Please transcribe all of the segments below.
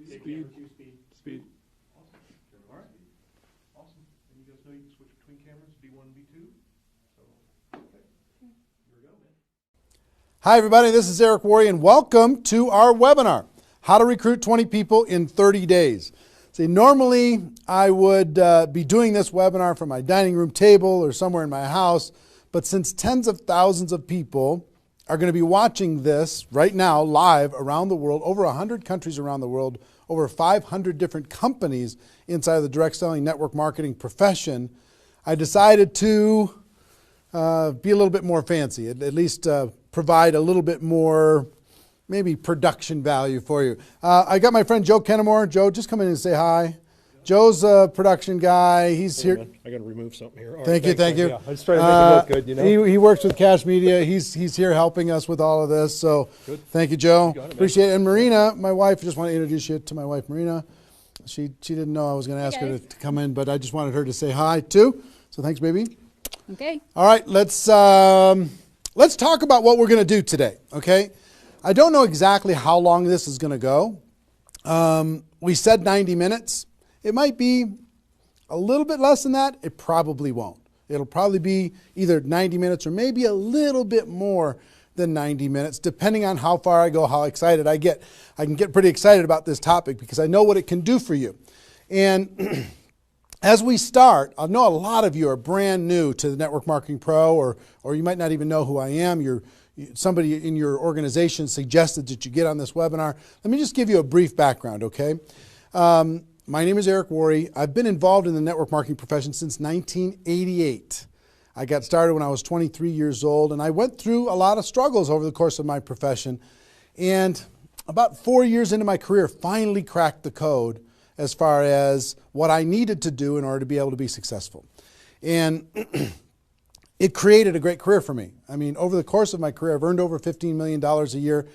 Speed. Speed. Awesome. All right. Awesome. And you guys know you can switch between cameras, V1 and V2. So, okay. Here we go, man. Hi, everybody. This is Eric Worre, and welcome to our webinar, How to Recruit 20 People in 30 Days. See, normally I would be doing this webinar from my dining room table or somewhere in my house, but since tens of thousands of people are going to be watching this right now live around the world, over 100 countries around the world, over 500 different companies inside of the direct selling network marketing profession, I decided to be a little bit more fancy, at least provide a little bit more maybe production value for you. I got my friend Joe Kennemore. Joe, just come in and say hi. Joe's a production guy. He's here. I got to remove something here. Thank you. Yeah, I just try to make it look good, you know. He works with Cash Media. He's here helping us with all of this. So good. Thank you, Joe. You got it, appreciate it. And Marina, my wife, just want to introduce you to my wife, Marina. She didn't know I was going to ask her to come in, but I just wanted her to say hi too. So thanks, baby. Okay. All right, let's talk about what we're going to do today. Okay, I don't know exactly how long this is going to go. We said 90 minutes. It might be a little bit less than that. It probably won't. It'll probably be either 90 minutes or maybe a little bit more than 90 minutes, depending on how far I go, how excited I get. I can get pretty excited about this topic because I know what it can do for you. And as we start, I know a lot of you are brand new to the Network Marketing Pro, or you might not even know who I am. Somebody in your organization suggested that you get on this webinar. Let me just give you a brief background, okay? My name is Eric Worre. I've been involved in the network marketing profession since 1988. I got started when I was 23 years old, and I went through a lot of struggles over the course of my profession. And about 4 years into my career, finally cracked the code as far as what I needed to do in order to be able to be successful. And it created a great career for me. I mean, over the course of my career, I've earned over $15 million a year,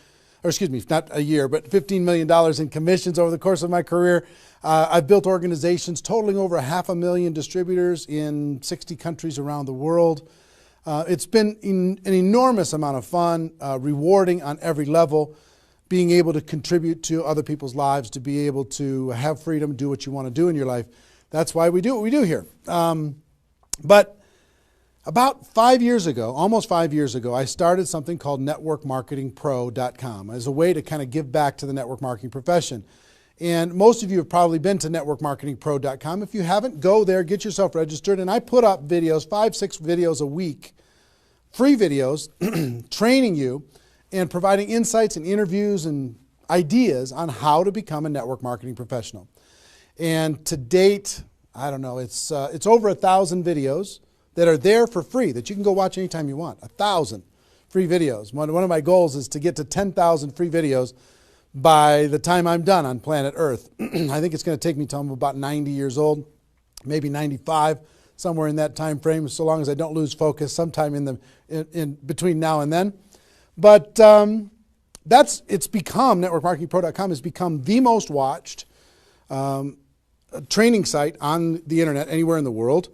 or excuse me, not a year, but $15 million in commissions over the course of my career. I've built organizations totaling over 500,000 distributors in 60 countries around the world. It's been an enormous amount of fun, rewarding on every level, being able to contribute to other people's lives, to be able to have freedom, do what you want to do in your life. That's why we do what we do here. But about 5 years ago, almost 5 years ago, I started something called networkmarketingpro.com as a way to kind of give back to the network marketing profession. And most of you have probably been to networkmarketingpro.com. If you haven't, go there, get yourself registered. And I put up videos, 5-6 videos a week, free videos, training you and providing insights and interviews and ideas on how to become a network marketing professional. And to date, I don't know, it's over 1,000 videos that are there for free that you can go watch anytime you want. 1,000 free videos. One of my goals is to get to 10,000 free videos by the time I'm done on planet Earth. I think it's going to take me till I'm about 90 years old, maybe 95, somewhere in that time frame, so long as I don't lose focus sometime in between now and then. But it's become, networkmarketingpro.com has become the most watched training site on the internet anywhere in the world.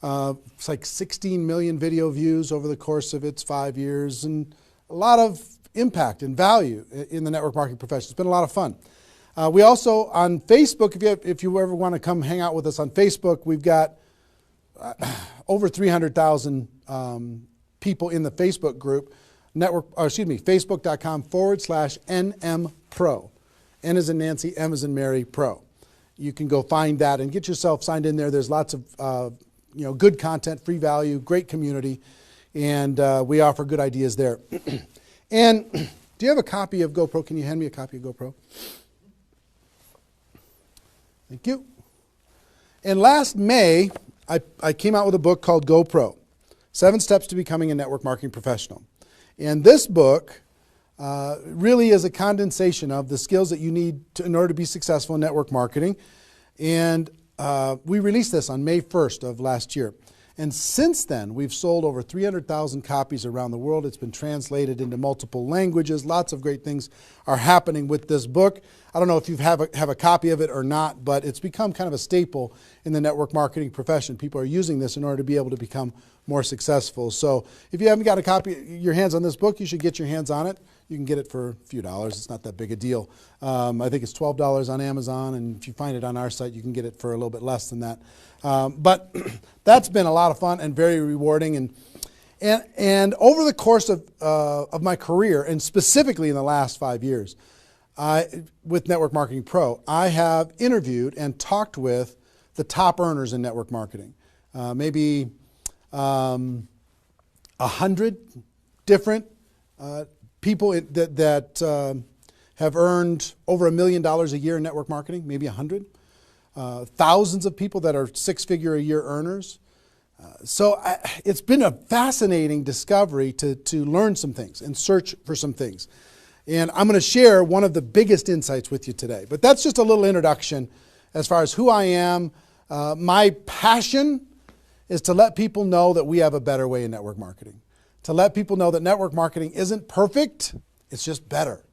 It's like 16 million video views over the course of its 5 years, and a lot of impact and value in the network marketing profession. It's been a lot of fun. We also, on Facebook, if you ever want to come hang out with us on Facebook, we've got over 300,000 people in the Facebook group, facebook.com/NMPro. N as in Nancy, M as in Mary, Pro. You can go find that and get yourself signed in there. There's lots of good content, free value, great community, and we offer good ideas there. And do you have a copy of GoPro? Can you hand me a copy of GoPro? Thank you. And last May, I came out with a book called GoPro, 7 Steps to Becoming a Network Marketing Professional. And this book really is a condensation of the skills that you need in order to be successful in network marketing. And we released this on May 1st of last year. And since then, we've sold over 300,000 copies around the world. It's been translated into multiple languages. Lots of great things are happening with this book. I don't know if you have a copy of it or not, but it's become kind of a staple in the network marketing profession. People are using this in order to be able to become more successful. So if you haven't got a copy, your hands on this book, you should get your hands on it. You can get it for a few dollars. It's not that big a deal. I think it's $12 on Amazon, and if you find it on our site, you can get it for a little bit less than that. But that's been a lot of fun and very rewarding. And over the course of my career, and specifically in the last 5 years, with Network Marketing Pro, I have interviewed and talked with the top earners in network marketing. Maybe 100 different people that have earned over $1 million a year in network marketing, maybe 100. Thousands of people that are six-figure a year earners. So it's been a fascinating discovery to learn some things and search for some things. And I'm going to share one of the biggest insights with you today. But that's just a little introduction as far as who I am. My passion is to let people know that we have a better way in network marketing. To let people know that network marketing isn't perfect, it's just better.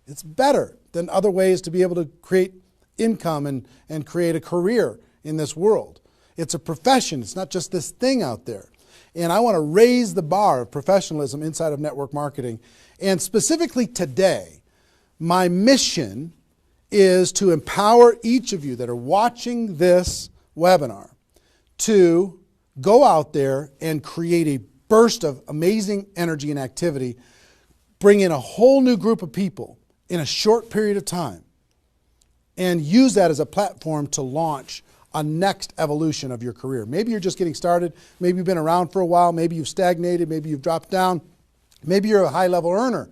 It's better than other ways to be able to create income and create a career in this world. It's a profession. It's not just this thing out there. And I want to raise the bar of professionalism inside of network marketing. And specifically today, my mission is to empower each of you that are watching this webinar to go out there and create a burst of amazing energy and activity, bring in a whole new group of people in a short period of time, and use that as a platform to launch a next evolution of your career. Maybe you're just getting started. Maybe you've been around for a while. Maybe you've stagnated. Maybe you've dropped down. Maybe you're a high-level earner.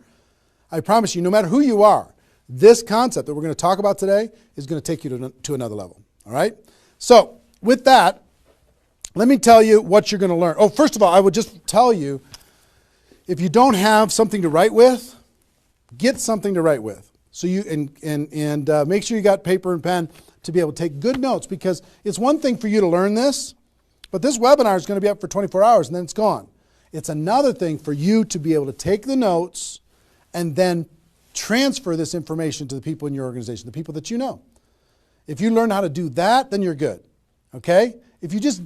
I promise you, no matter who you are, this concept that we're going to talk about today is going to take you to another level. All right? So with that, let me tell you what you're going to learn. Oh, first of all, I would just tell you, if you don't have something to write with, get something to write with. So you and make sure you got paper and pen to be able to take good notes, because it's one thing for you to learn this, but this webinar is going to be up for 24 hours and then it's gone. It's another thing for you to be able to take the notes and then transfer this information to the people in your organization, the people that you know. If you learn how to do that, then you're good. Okay? If you just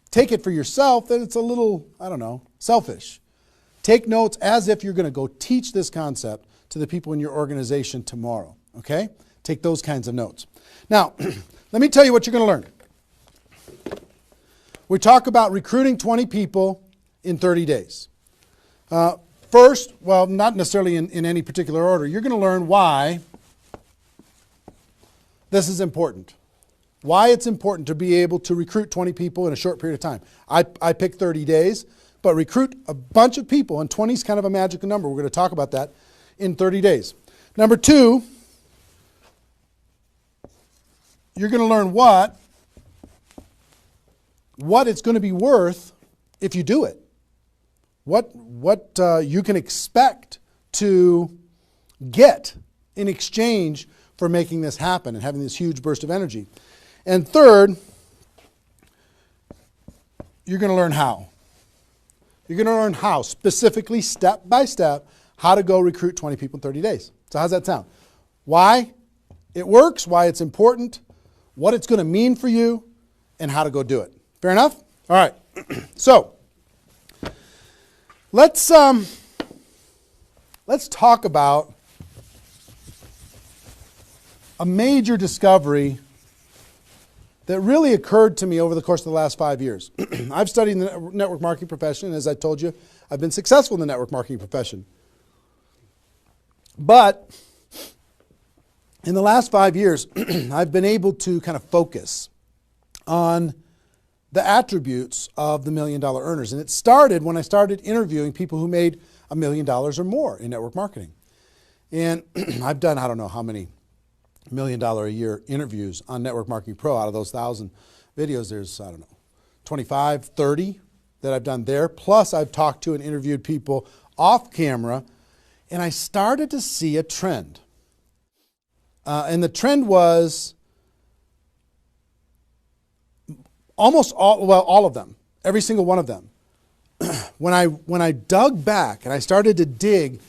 take it for yourself, then it's a little, I don't know, selfish. Take notes as if you're going to go teach this concept to the people in your organization tomorrow. Okay? Take those kinds of notes. Now, let me tell you what you're going to learn. We talk about recruiting 20 people in 30 days. First, well, not necessarily in any particular order, you're going to learn why this is important. Why it's important to be able to recruit 20 people in a short period of time. I picked 30 days, but recruit a bunch of people, and 20 is kind of a magical number. We're going to talk about that in 30 days. Number two, you're going to learn what it's going to be worth if you do it. What you can expect to get in exchange for making this happen and having this huge burst of energy. And third, you're going to learn how. You're going to learn how, specifically, step by step, how to go recruit 20 people in 30 days. So how's that sound? Why it works, why it's important, what it's going to mean for you, and how to go do it. Fair enough? All right. So let's talk about a major discovery that really occurred to me over the course of the last 5 years. I've studied the network marketing profession, and as I told you, I've been successful in the network marketing profession. But in the last 5 years, I've been able to kind of focus on the attributes of the $1 million earners. And it started when I started interviewing people who made $1 million or more in network marketing. And I've done, I don't know how many $1 million a year interviews on Network Marketing Pro. Out of those 1,000 videos, there's, I don't know, 25, 30 that I've done there. Plus, I've talked to and interviewed people off camera, and I started to see a trend. And the trend was almost all of them, every single one of them. When I dug back and I started to dig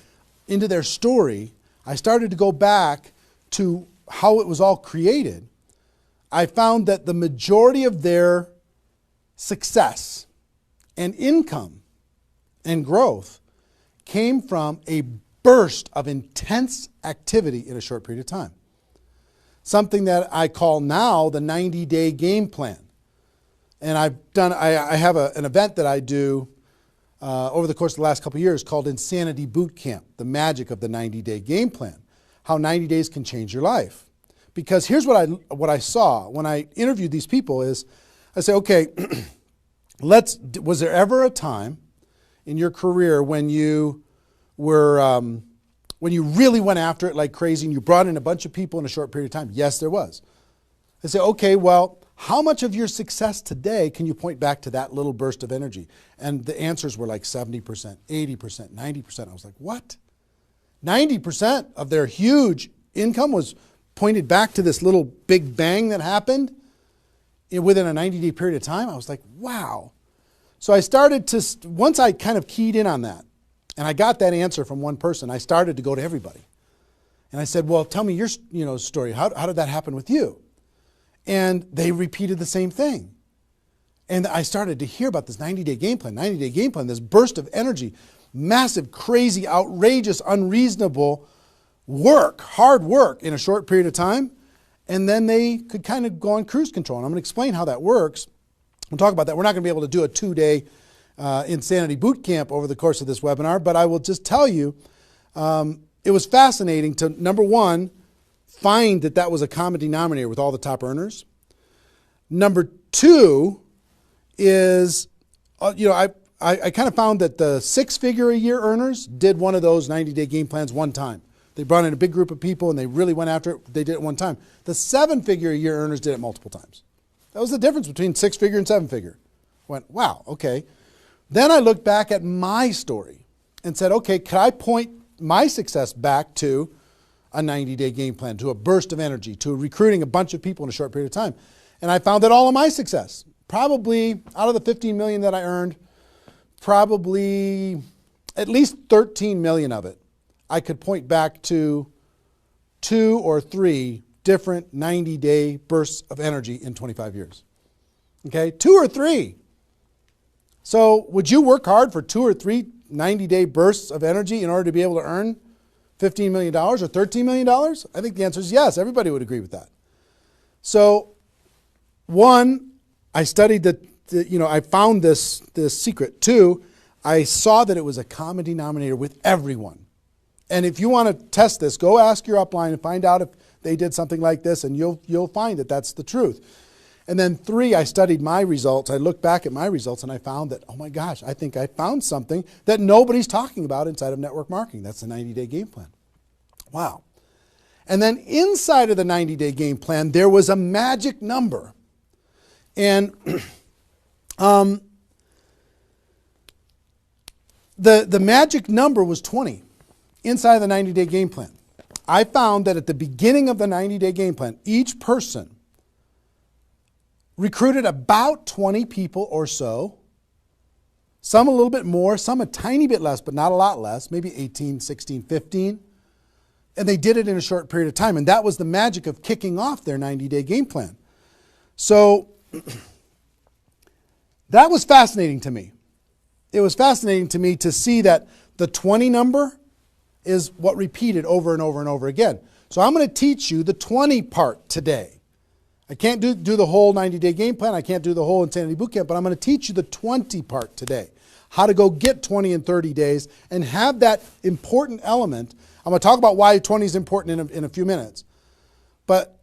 into their story, I started to go back to how it was all created. I found that the majority of their success and income and growth came from a burst of intense activity in a short period of time. Something that I call now the 90-day game plan. And I have an event that I do over the course of the last couple of years called Insanity Boot Camp, the magic of the 90-day game plan, how 90 days can change your life. Because here's what I saw when I interviewed these people is, I say, okay, was there ever a time in your career when you really went after it like crazy and you brought in a bunch of people in a short period of time? Yes, there was. I say, okay, well, how much of your success today can you point back to that little burst of energy? And the answers were like 70%, 80%, 90%. I was like, what? 90% of their huge income was pointed back to this little big bang that happened within a 90-day period of time. I was like, wow. So I started to, once I kind of keyed in on that, and I got that answer from one person, I started to go to everybody. And I said, well, tell me your story. How did that happen with you? And they repeated the same thing. And I started to hear about this 90-day game plan, this burst of energy, massive, crazy, outrageous, unreasonable work, hard work in a short period of time. And then they could kind of go on cruise control. And I'm going to explain how that works. We'll talk about that. We're not going to be able to do a 2-day Insanity Boot Camp over the course of this webinar, but I will just tell you, it was fascinating to, number one, find that was a common denominator with all the top earners. Number two is, I kind of found that the 6-figure-a-year earners did one of those 90-day game plans one time. They brought in a big group of people and they really went after it. They did it one time. The 7-figure-a-year earners did it multiple times. That was the difference between 6-figure and 7-figure. Went, wow, okay. Then I looked back at my story and said, okay, could I point my success back to a 90-day game plan, to a burst of energy, to recruiting a bunch of people in a short period of time? And I found that all of my success, probably out of the 15 million that I earned, probably at least 13 million of it, I could point back to 2 or 3 different 90-day bursts of energy in 25 years. Okay, 2 or 3. So would you work hard for 2 or 3 90-day bursts of energy in order to be able to earn $15 million or $13 million? I think the answer is yes. Everybody would agree with that. So, one, I studied I found this secret. 2, I saw that it was a common denominator with everyone. And if you want to test this, go ask your upline and find out if they did something like this, and you'll find that that's the truth. And then 3, I studied my results. I looked back at my results and I found that, oh my gosh, I think I found something that nobody's talking about inside of network marketing. That's the 90-day game plan. Wow. And then inside of the 90-day game plan, there was a magic number. And the magic number was 20 inside of the 90-day game plan. I found that at the beginning of the 90-day game plan, each person recruited about 20 people or so, some a little bit more, some a tiny bit less, but not a lot less, maybe 18, 16, 15. And they did it in a short period of time. And that was the magic of kicking off their 90-day game plan. So that was fascinating to me. It was fascinating to me to see that the 20 number is what repeated over and over and over again. So I'm going to teach you the 20 part today. I can't do the whole 90-day game plan. I can't do the whole Insanity Bootcamp, but I'm going to teach you the 20 part today. How to go get 20 in 30 days and have that important element. I'm going to talk about why 20 is important in a few minutes. But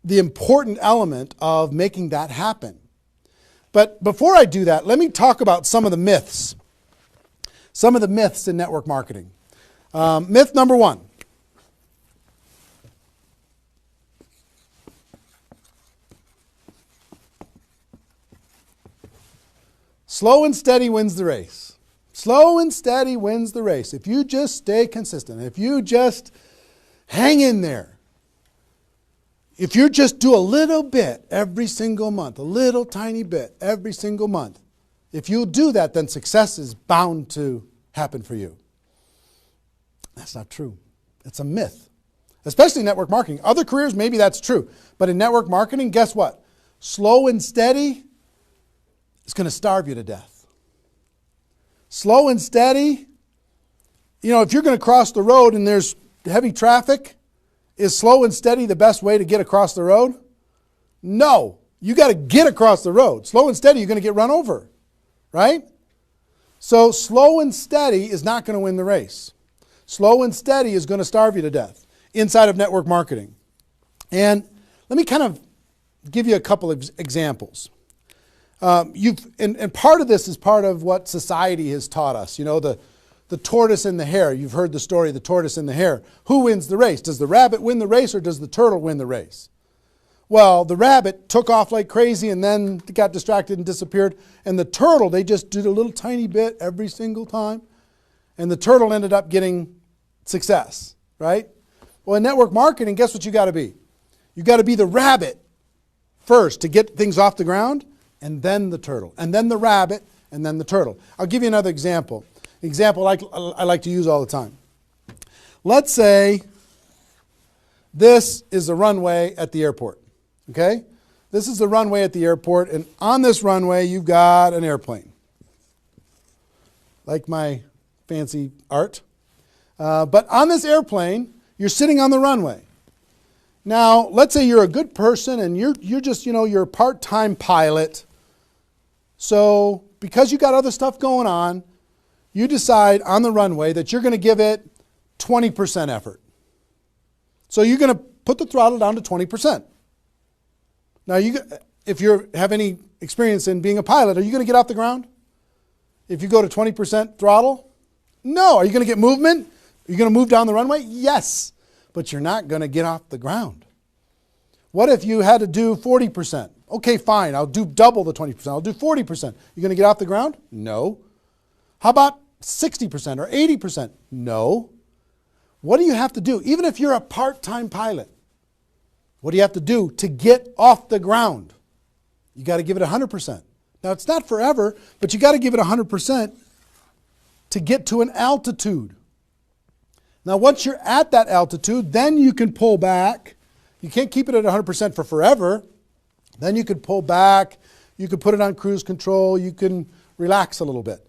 the important element of making that happen. But before I do that, let me talk about some of the myths. Some of the myths in network marketing. Myth number 1. Slow and steady wins the race. Slow and steady wins the race. If you just stay consistent, if you just hang in there, if you just do a little bit every single month, a little tiny bit every single month, if you'll do that, then success is bound to happen for you. That's not true. It's a myth, especially in network marketing. Other careers, maybe that's true. But in network marketing, guess what? Slow and steady is going to starve you to death. Slow and steady if you're going to cross the road and there's heavy traffic, is slow and steady the best way to get across the road? No. You got to get across the road. Slow and steady, you're going to get run over, right? So slow and steady is not going to win the race. Slow and steady is going to starve you to death inside of network marketing. And let me kind of give you a couple of examples. And part of this is part of what society has taught us. The tortoise and the hare. You've heard the story of the tortoise and the hare. Who wins the race? Does the rabbit win the race or does the turtle win the race? Well, the rabbit took off like crazy and then got distracted and disappeared. And the turtle, they just did a little tiny bit every single time. And the turtle ended up getting success, right? Well, in network marketing, guess what you got to be? You got to be the rabbit first to get things off the ground, and then the turtle, and then the rabbit, and then the turtle. I'll give you another example. Example I like to use all the time. Let's say this is the runway at the airport, okay? This is the runway at the airport, and on this runway, you've got an airplane. Like my fancy art. But on this airplane, you're sitting on the runway. Now, let's say you're a good person and you're just, you're a part-time pilot. So because you got other stuff going on, you decide on the runway that you're going to give it 20% effort. So you're going to put the throttle down to 20%. Now, if you have any experience in being a pilot, are you going to get off the ground? If you go to 20% throttle? No. Are you going to get movement? Are you going to move down the runway? Yes. But you're not going to get off the ground. What if you had to do 40%? Okay, fine. I'll do double the 20%. I'll do 40%. You going to get off the ground? No. How about 60% or 80%? No. What do you have to do? Even if you're a part-time pilot, what do you have to do to get off the ground? You got to give it 100%. Now, it's not forever, but you got to give it 100% to get to an altitude. Now, once you're at that altitude, then you can pull back. You can't keep it at 100% for forever. Then you could pull back. You could put it on cruise control. You can relax a little bit.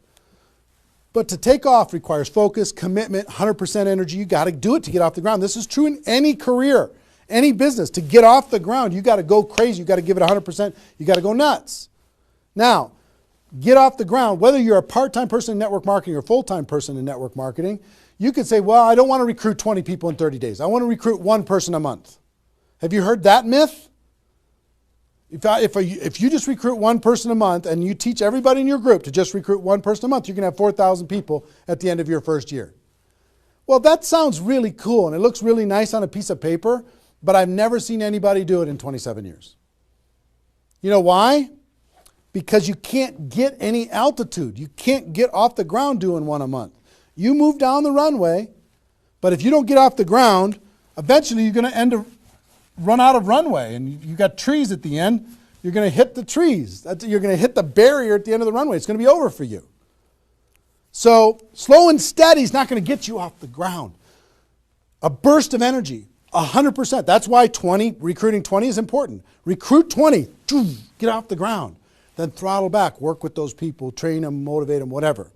But to take off requires focus, commitment, 100% energy. You got to do it to get off the ground. This is true in any career, any business. To get off the ground, you got to go crazy. You got to give it 100%. You got to go nuts. Now, get off the ground. Whether you're a part-time person in network marketing or a full-time person in network marketing, you could say, well, I don't want to recruit 20 people in 30 days. I want to recruit one person a month. Have you heard that myth? If you just recruit one person a month and you teach everybody in your group to just recruit one person a month, you're going to have 4,000 people at the end of your first year. Well, that sounds really cool and it looks really nice on a piece of paper, but I've never seen anybody do it in 27 years. You know why? Because you can't get any altitude. You can't get off the ground doing one a month. You move down the runway, but if you don't get off the ground, eventually you're going to run out of runway, and you've got trees at the end. You're going to hit the trees. You're going to hit the barrier at the end of the runway. It's going to be over for you. So slow and steady is not going to get you off the ground. A burst of energy, 100%. That's why recruiting 20 is important. Recruit 20, get off the ground. Then throttle back, work with those people, train them, motivate them, whatever.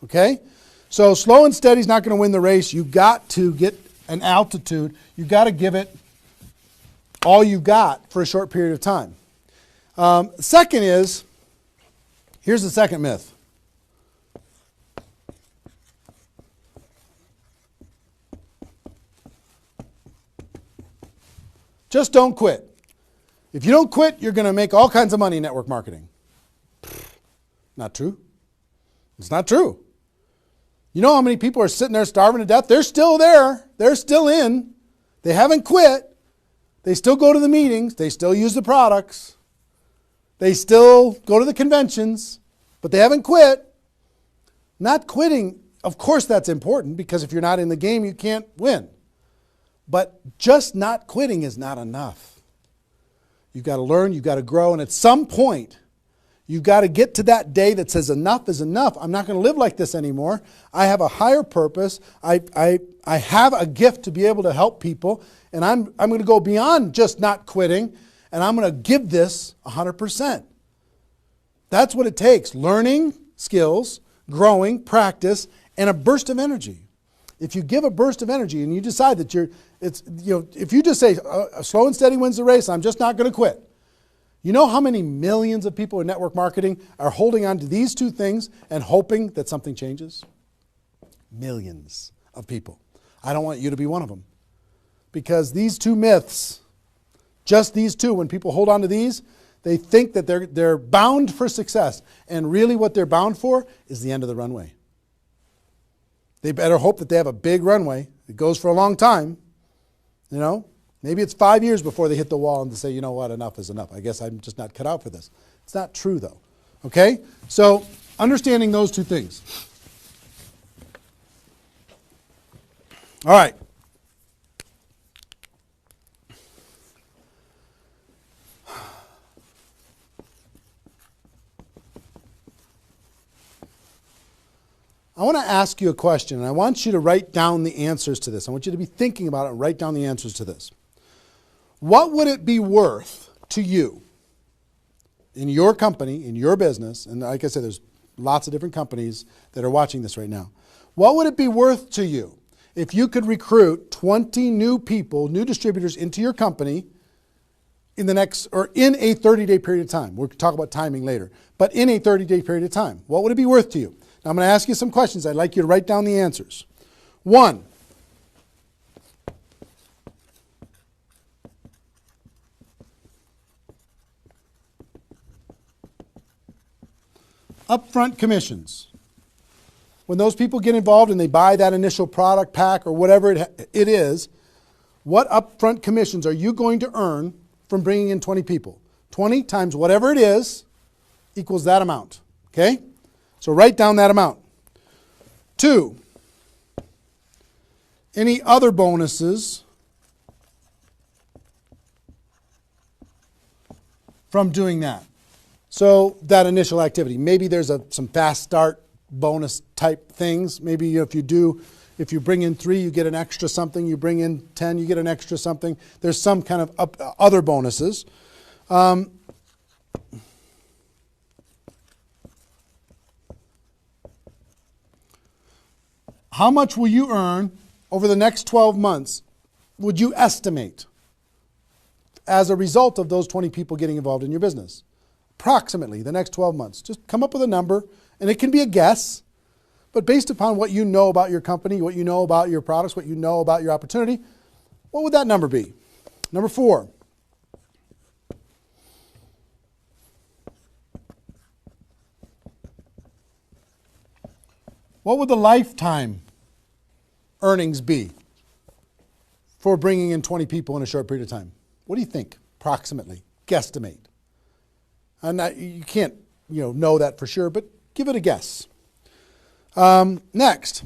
Okay? So slow and steady is not going to win the race. You've got to get an altitude. You've got to give it all you got for a short period of time. Second is, here's the second myth. Just don't quit. If you don't quit, you're going to make all kinds of money in network marketing. Not true. It's not true. You know how many people are sitting there starving to death? They're still there. They're still in. They haven't quit. They still go to the meetings. They still use the products. They still go to the conventions, but they haven't quit. Not quitting, of course that's important because if you're not in the game, you can't win. But just not quitting is not enough. You've got to learn, you've got to grow, and at some point, you've got to get to that day that says enough is enough. I'm not going to live like this anymore. I have a higher purpose. I have a gift to be able to help people, and I'm going to go beyond just not quitting, and I'm going to give this 100%. That's what it takes. Learning skills, growing, practice, and a burst of energy. if you give a burst of energy and you decide that if you just say, slow and steady wins the race, I'm just not going to quit. You know how many millions of people in network marketing are holding on to these two things and hoping that something changes? Millions of people. I don't want you to be one of them. Because these two myths, just these two, when people hold on to these, they think that they're bound for success. And really what they're bound for is the end of the runway. They better hope that they have a big runway. It goes for a long time. You know, maybe it's 5 years before they hit the wall and they say, you know what, enough is enough. I guess I'm just not cut out for this. It's not true though. Okay? So understanding those two things. All right. I want to ask you a question, and I want you to write down the answers to this. I want you to be thinking about it and write down the answers to this. What would it be worth to you in your company, in your business, and like I said, there's lots of different companies that are watching this right now. What would it be worth to you if you could recruit 20 new people, new distributors into your company in a 30-day period of time? We'll talk about timing later, but in a 30-day period of time. What would it be worth to you? Now, I'm going to ask you some questions. I'd like you to write down the answers. 1, upfront commissions. When those people get involved and they buy that initial product pack or whatever it is, what upfront commissions are you going to earn from bringing in 20 people? 20 times whatever it is equals that amount. Okay? So write down that amount. 2, any other bonuses from doing that? So that initial activity. Maybe there's some fast start bonus type things. Maybe if you bring in 3, you get an extra something. You bring in 10, you get an extra something. There's some kind of other bonuses. How much will you earn over the next 12 months, would you estimate, as a result of those 20 people getting involved in your business? Approximately the next 12 months. Just come up with a number, and it can be a guess, but based upon what you know about your company, what you know about your products, what you know about your opportunity, what would that number be? Number 4. What would the lifetime earnings be for bringing in 20 people in a short period of time? What do you think, approximately? Guesstimate. And you can't know that for sure, but give it a guess. Next.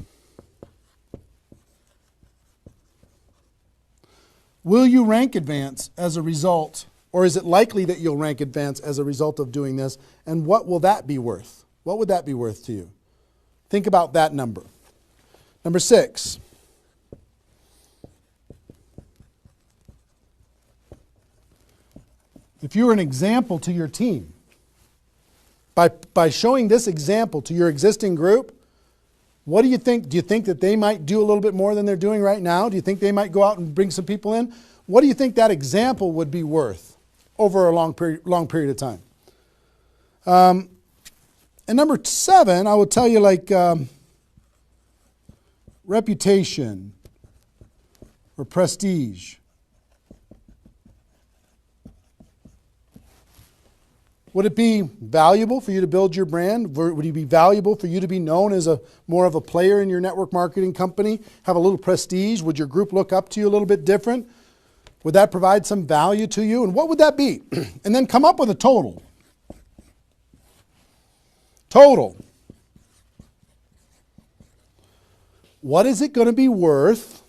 Will you rank advance as a result, or is it likely that you'll rank advance as a result of doing this? And what will that be worth? What would that be worth to you? Think about that number. Number 6. If you were an example to your team, by showing this example to your existing group, what do you think? Do you think that they might do a little bit more than they're doing right now? Do you think they might go out and bring some people in? What do you think that example would be worth over a long period of time? And number 7, I will tell you, like reputation or prestige. Would it be valuable for you to build your brand? Would it be valuable for you to be known as more of a player in your network marketing company? Have a little prestige? Would your group look up to you a little bit different? Would that provide some value to you? And what would that be? And then come up with a total. Total. What is it going to be worth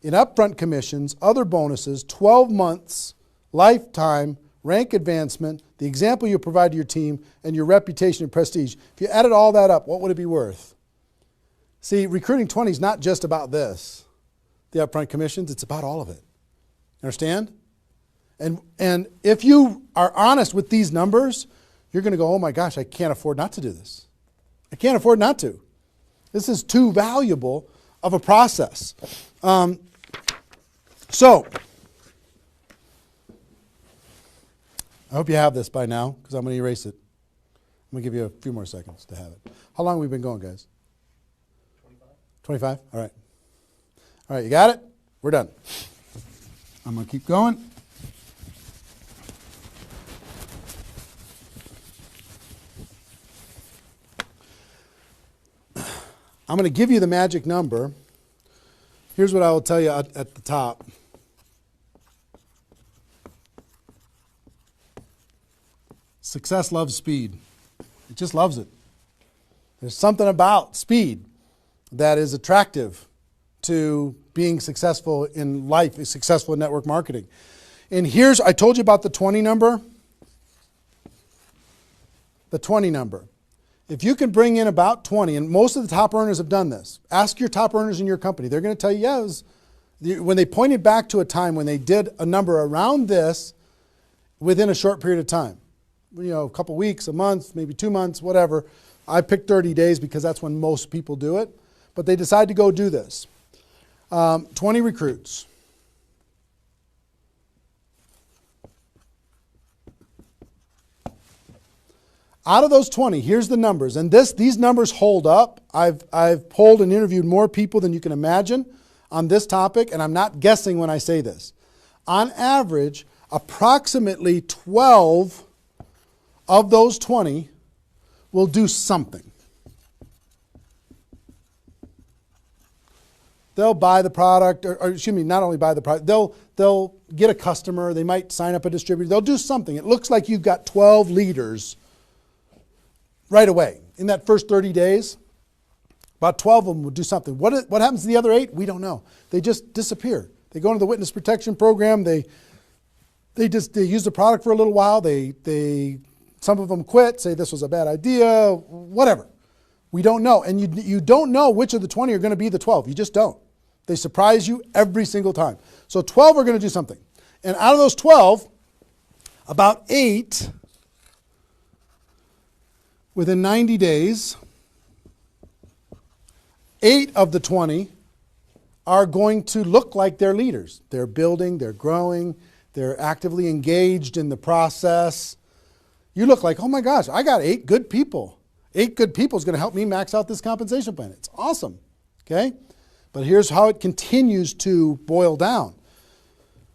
in upfront commissions, other bonuses, 12 months, lifetime, rank advancement, the example you provide to your team, and your reputation and prestige? If you added all that up, what would it be worth? See, recruiting 20 is not just about this, the upfront commissions. It's about all of it. Understand? And if you are honest with these numbers, you're going to go, oh my gosh, I can't afford not to do this. I can't afford not to. This is too valuable of a process. So, I hope you have this by now, because I'm going to erase it. I'm going to give you a few more seconds to have it. How long have we been going, guys? 25? All right. All right, you got it? We're done. I'm going to keep going. I'm going to give you the magic number. Here's what I will tell you at the top. Success loves speed. It just loves it. There's something about speed that is attractive to being successful in life, successful in network marketing. And here's, I told you about the 20 number. The 20 number. If you can bring in about 20, and most of the top earners have done this. Ask your top earners in your company. They're going to tell you, yes. When they pointed back to a time when they did a number around this within a short period of time. You know, a couple weeks, a month, maybe 2 months, whatever. I picked 30 days because that's when most people do it. But they decide to go do this. 20 recruits. Out of those 20, here's the numbers. And these numbers hold up. I've polled and interviewed more people than you can imagine on this topic, and I'm not guessing when I say this. On average, approximately 12 of those 20 will do something. They'll buy the product, or excuse me, not only buy the product, they'll get a customer, they might sign up a distributor, they'll do something. It looks like you've got 12 leaders right away. In that first 30 days, about 12 of them will do something. What happens to the other 8? We don't know. They just disappear. They go into the witness protection program, they use the product for a little while, some of them quit, say this was a bad idea, whatever. We don't know. And you don't know which of the 20 are going to be the 12. You just don't. They surprise you every single time. So 12 are going to do something. And out of those 12, about 8, within 90 days, 8 of the 20 are going to look like they're leaders. They're building, they're growing, they're actively engaged in the process. You look like, oh my gosh, I got 8 good people. 8 good people is going to help me max out this compensation plan. It's awesome, okay? But here's how it continues to boil down.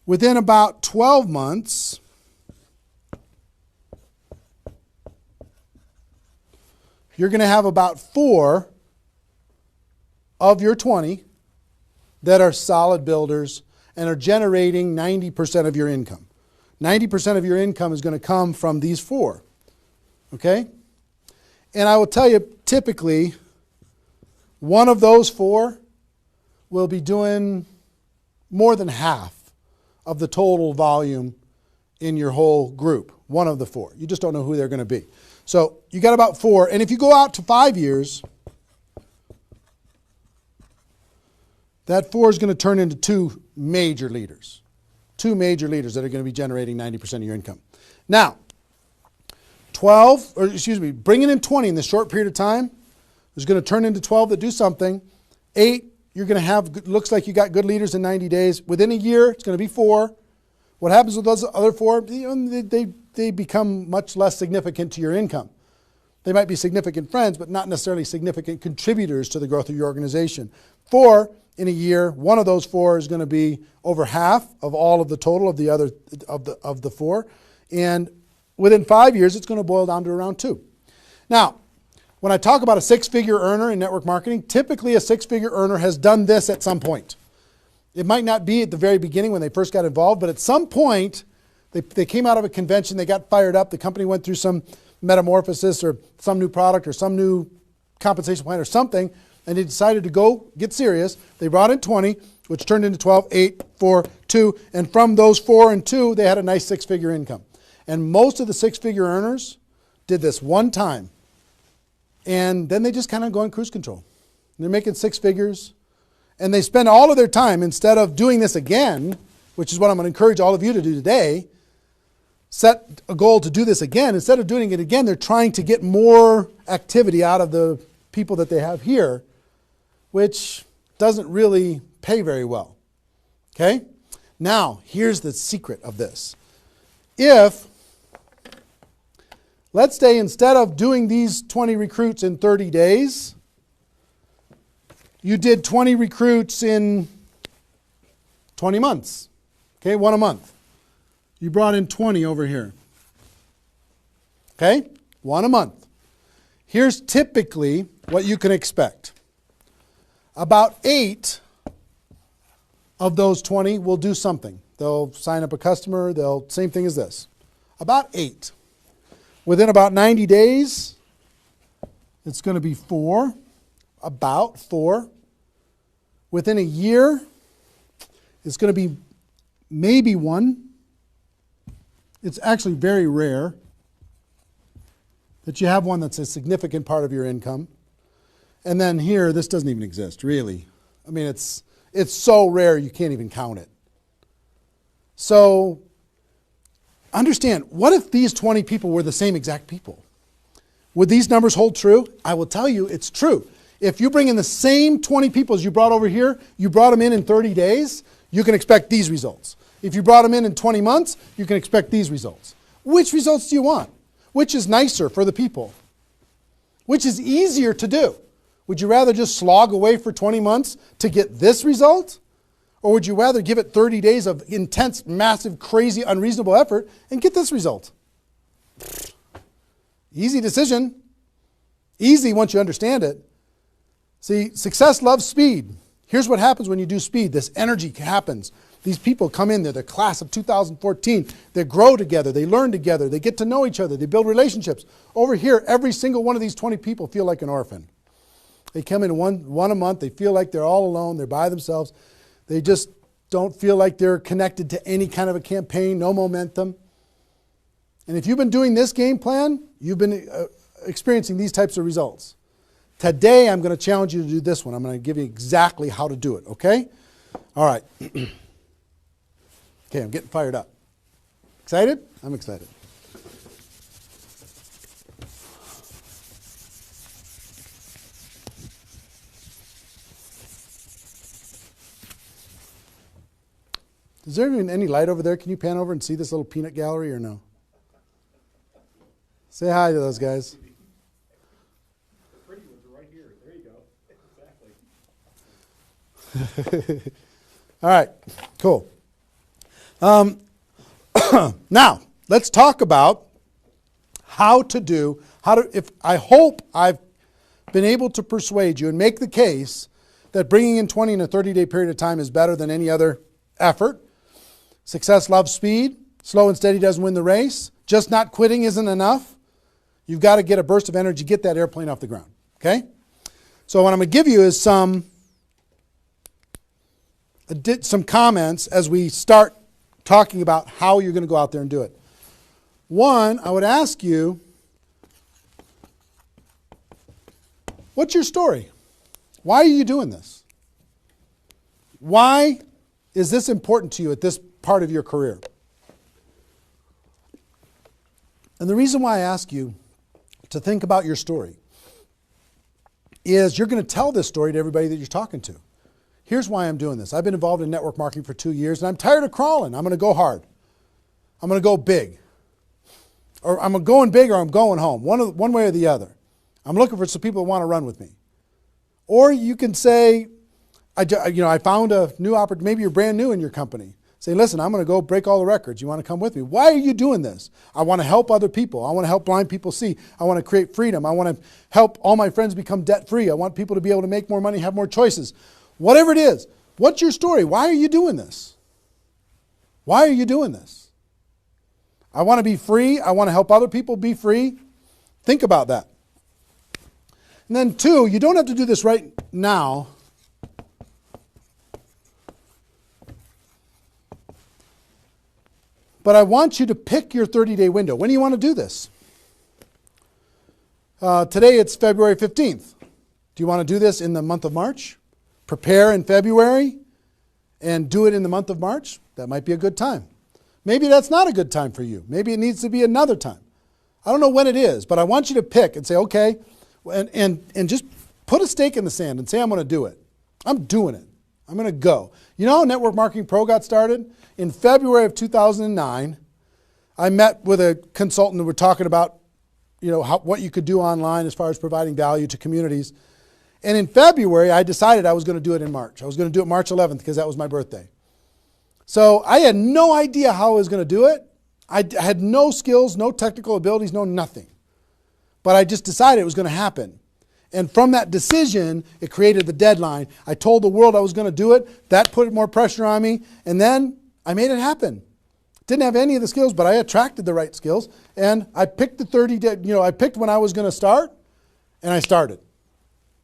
Within about 12 months, you're going to have about 4 of your 20 that are solid builders and are generating 90% of your income. 90% of your income is going to come from these 4, okay? And I will tell you, typically, one of those 4 will be doing more than half of the total volume in your whole group. One of the 4. You just don't know who they're going to be. So you got about 4. And if you go out to 5 years, that 4 is going to turn into 2 major leaders. 2 major leaders that are going to be generating 90% of your income. Now, bringing in 20 in this short period of time is going to turn into 12 that do something. 8, you're going to have, looks like you got good leaders in 90 days. Within a year, it's going to be 4. What happens with those other 4? They become much less significant to your income. They might be significant friends, but not necessarily significant contributors to the growth of your organization. 4 in a year, one of those 4 is going to be over half of all of the total of the other of the 4, and within 5 years, it's going to boil down to around 2. Now, when I talk about a 6-figure earner in network marketing, typically a 6-figure earner has done this at some point. It might not be at the very beginning when they first got involved, but at some point, they came out of a convention, they got fired up, the company went through some metamorphosis or some new product or some new compensation plan or something, and they decided to go get serious. They brought in 20, which turned into 12, 8, 4, 2, and from those 4 and 2, they had a nice 6-figure income. And most of the 6-figure earners did this one time, and then they just kind of go in cruise control. And they're making 6 figures, and they spend all of their time, instead of doing this again, which is what I'm going to encourage all of you to do today, set a goal to do this again. Instead of doing it again, they're trying to get more activity out of the people that they have here which doesn't really pay very well. Okay? Now, here's the secret of this. If, let's say instead of doing these 20 recruits in 30 days, you did 20 recruits in 20 months. Okay, one a month. You brought in 20 over here. Okay, one a month. Here's typically what you can expect. About 8 of those 20 will do something. They'll sign up a customer. Same thing as this. About 8. Within about 90 days, it's going to be 4. About 4. Within a year, it's going to be maybe 1. It's actually very rare that you have one that's a significant part of your income. And then here, this doesn't even exist, really. I mean, it's so rare you can't even count it. So understand, what if these 20 people were the same exact people? Would these numbers hold true? I will tell you it's true. If you bring in the same 20 people as you brought over here, you brought them in 30 days, you can expect these results. If you brought them in 20 months, you can expect these results. Which results do you want? Which is nicer for the people? Which is easier to do? Would you rather just slog away for 20 months to get this result? Or would you rather give it 30 days of intense, massive, crazy, unreasonable effort and get this result? Easy decision. Easy once you understand it. See, success loves speed. Here's what happens when you do speed. This energy happens. These people come in, they're the class of 2014. They grow together, they learn together, they get to know each other, they build relationships. Over here, every single one of these 20 people feel like an orphan. They come in one a month, they feel like they're all alone, they're by themselves. They just don't feel like they're connected to any kind of a campaign, no momentum. And if you've been doing this game plan, you've been experiencing these types of results. Today, I'm going to challenge you to do this one. I'm going to give you exactly how to do it, okay? All right. Okay, I'm getting fired up. Excited? I'm excited. Is there even any light over there? Can you pan over and see this little peanut gallery or no? Say hi to those guys. The pretty ones are right here. There you go. Exactly. All right, cool. Now, let's talk about I hope I've been able to persuade you and make the case that bringing in 20 in a 30-day period of time is better than any other effort. Success loves speed. Slow and steady doesn't win the race. Just not quitting isn't enough. You've got to get a burst of energy, get that airplane off the ground. Okay? So what I'm going to give you is some comments as we start talking about how you're going to go out there and do it. One, I would ask you, what's your story? Why are you doing this? Why is this important to you at this part of your career? And the reason why I ask you to think about your story is you're going to tell this story to everybody that you're talking to. Here's why I'm doing this. I've been involved in network marketing for 2 years, and I'm tired of crawling. I'm going to go hard. I'm going to go big. Or I'm going big or I'm going home, one way or the other. I'm looking for some people that want to run with me. Or you can say, I found a new opportunity. Maybe you're brand new in your company. Say, listen, I'm going to go break all the records. You want to come with me? Why are you doing this? I want to help other people. I want to help blind people see. I want to create freedom. I want to help all my friends become debt-free. I want people to be able to make more money, have more choices. Whatever it is, what's your story? Why are you doing this? Why are you doing this? I want to be free. I want to help other people be free. Think about that. And then 2, you don't have to do this right now. But I want you to pick your 30-day window. When do you want to do this? Today it's February 15th. Do you want to do this in the month of March? Prepare in February and do it in the month of March? That might be a good time. Maybe that's not a good time for you. Maybe it needs to be another time. I don't know when it is, but I want you to pick and say, okay, and just put a stake in the sand and say, I'm going to do it. I'm doing it. I'm going to go. You know how Network Marketing Pro got started? In February of 2009, I met with a consultant and we're talking about, what you could do online as far as providing value to communities. And in February, I decided I was going to do it in March. I was going to do it March 11th because that was my birthday. So I had no idea how I was going to do it. I had no skills, no technical abilities, no nothing. But I just decided it was going to happen. And from that decision, it created the deadline. I told the world I was going to do it. That put more pressure on me. And then I made it happen. Didn't have any of the skills, but I attracted the right skills. And I picked the 30 day, I picked when I was going to start, and I started.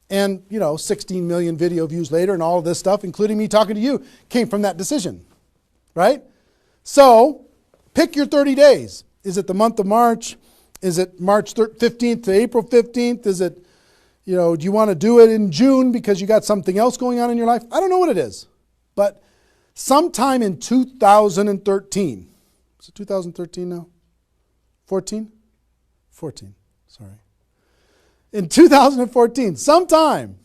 And, 16 million video views later and all of this stuff, including me talking to you, came from that decision. Right? So, pick your 30 days. Is it the month of March? Is it March 15th to April 15th? Is it, do you want to do it in June because you got something else going on in your life? I don't know what it is. But sometime in 2013, is it 2013 now? 14? 14, sorry. In 2014, sometime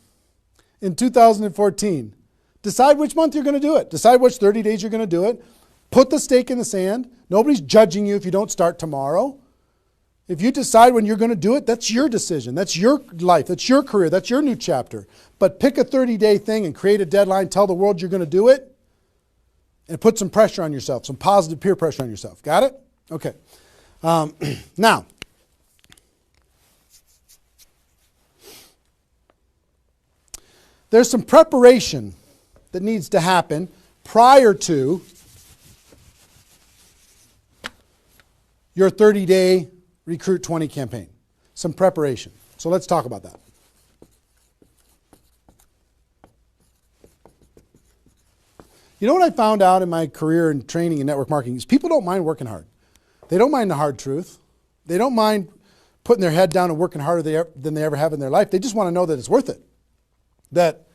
in 2014, decide which month you're going to do it. Decide which 30 days you're going to do it. Put the stake in the sand. Nobody's judging you if you don't start tomorrow. If you decide when you're going to do it, that's your decision. That's your life. That's your career. That's your new chapter. But pick a 30-day thing and create a deadline. Tell the world you're going to do it. And put some pressure on yourself, some positive peer pressure on yourself. Got it? Okay. Now, there's some preparation that needs to happen prior to your 30-day Recruit 20 campaign. Some preparation. So let's talk about that. You know what I found out in my career in training in network marketing is people don't mind working hard. They don't mind the hard truth. They don't mind putting their head down and working harder than they ever have in their life. They just want to know that it's worth it. That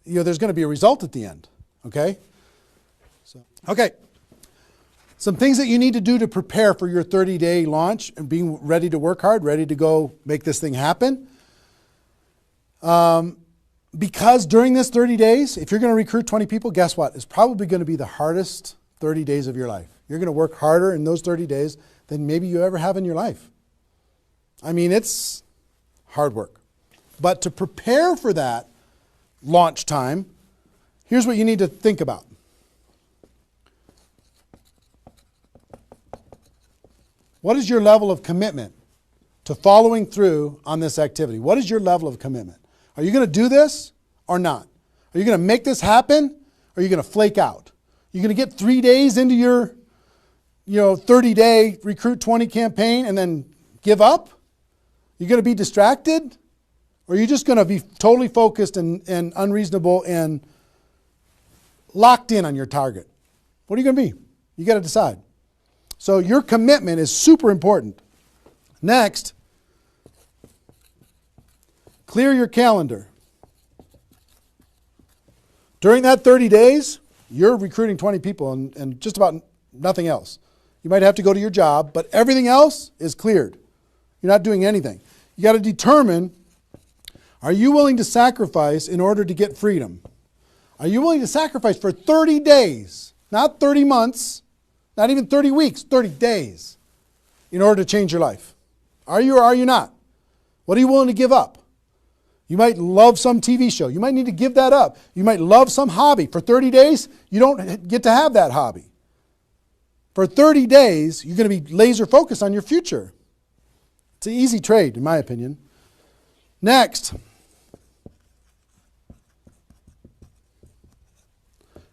there's going to be a result at the end. Okay? Okay. Some things that you need to do to prepare for your 30-day launch and being ready to work hard, ready to go make this thing happen. Because during this 30 days, if you're going to recruit 20 people, guess what? It's probably going to be the hardest 30 days of your life. You're going to work harder in those 30 days than maybe you ever have in your life. I mean, it's hard work. But to prepare for that launch time, here's what you need to think about. What is your level of commitment to following through on this activity? What is your level of commitment? Are you going to do this or not? Are you going to make this happen or are you going to flake out? You're going to get 3 days into your 30-day Recruit 20 campaign and then give up? You're going to be distracted? Or are you just going to be totally focused and unreasonable and locked in on your target? What are you going to be? You got to decide. So your commitment is super important. Next, clear your calendar. During that 30 days, you're recruiting 20 people and just about nothing else. You might have to go to your job, but everything else is cleared. You're not doing anything. You got to determine, are you willing to sacrifice in order to get freedom? Are you willing to sacrifice for 30 days, not 30 months, not even 30 weeks, 30 days, in order to change your life? Are you or are you not? What are you willing to give up? You might love some TV show. You might need to give that up. You might love some hobby. For 30 days, you don't get to have that hobby. For 30 days, you're going to be laser focused on your future. It's an easy trade, in my opinion. Next,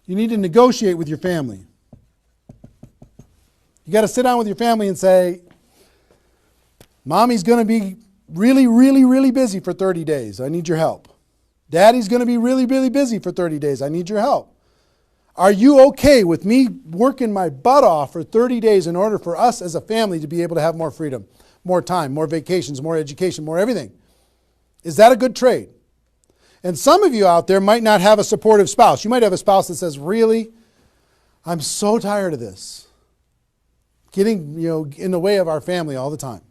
you need to negotiate with your family. You got to sit down with your family and say, Mommy's going to be really, really, really busy for 30 days. I need your help. Daddy's going to be really, really busy for 30 days. I need your help. Are you okay with me working my butt off for 30 days in order for us as a family to be able to have more freedom, more time, more vacations, more education, more everything? Is that a good trade? And some of you out there might not have a supportive spouse. You might have a spouse that says, really, I'm so tired of this. Getting in the way of our family all the time.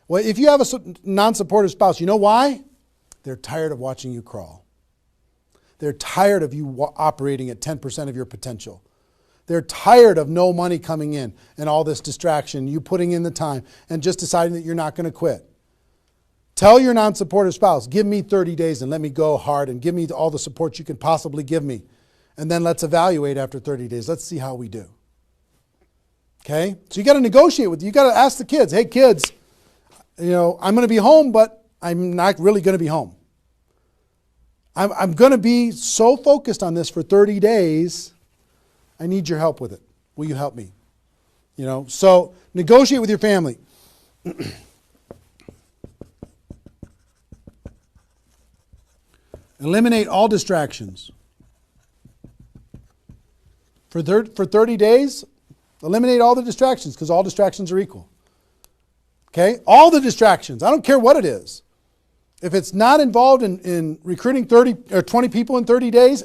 Well, if you have a non-supportive spouse, you know why? They're tired of watching you crawl. They're tired of you operating at 10% of your potential. They're tired of no money coming in and all this distraction, you putting in the time and just deciding that you're not going to quit. Tell your non-supportive spouse, give me 30 days and let me go hard and give me all the support you can possibly give me. And then let's evaluate after 30 days. Let's see how we do. Okay? So you got to negotiate with, you got to ask the kids, hey kids, I'm going to be home, but I'm not really going to be home. I'm going to be so focused on this for 30 days. I need your help with it. Will you help me? So negotiate with your family. Eliminate all distractions. For 30 days, eliminate all the distractions because all distractions are equal. Okay? All the distractions. I don't care what it is. If it's not involved in recruiting 30 or 20 people in 30 days,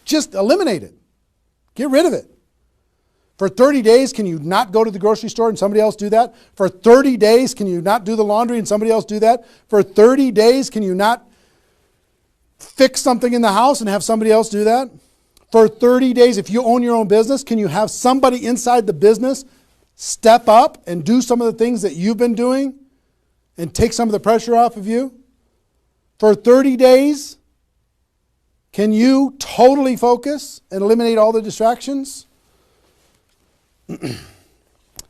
just eliminate it. Get rid of it. For 30 days, can you not go to the grocery store and somebody else do that? For 30 days, can you not do the laundry and somebody else do that? For 30 days, can you not fix something in the house and have somebody else do that? For 30 days, if you own your own business, can you have somebody inside the business step up and do some of the things that you've been doing and take some of the pressure off of you? For 30 days, can you totally focus and eliminate all the distractions?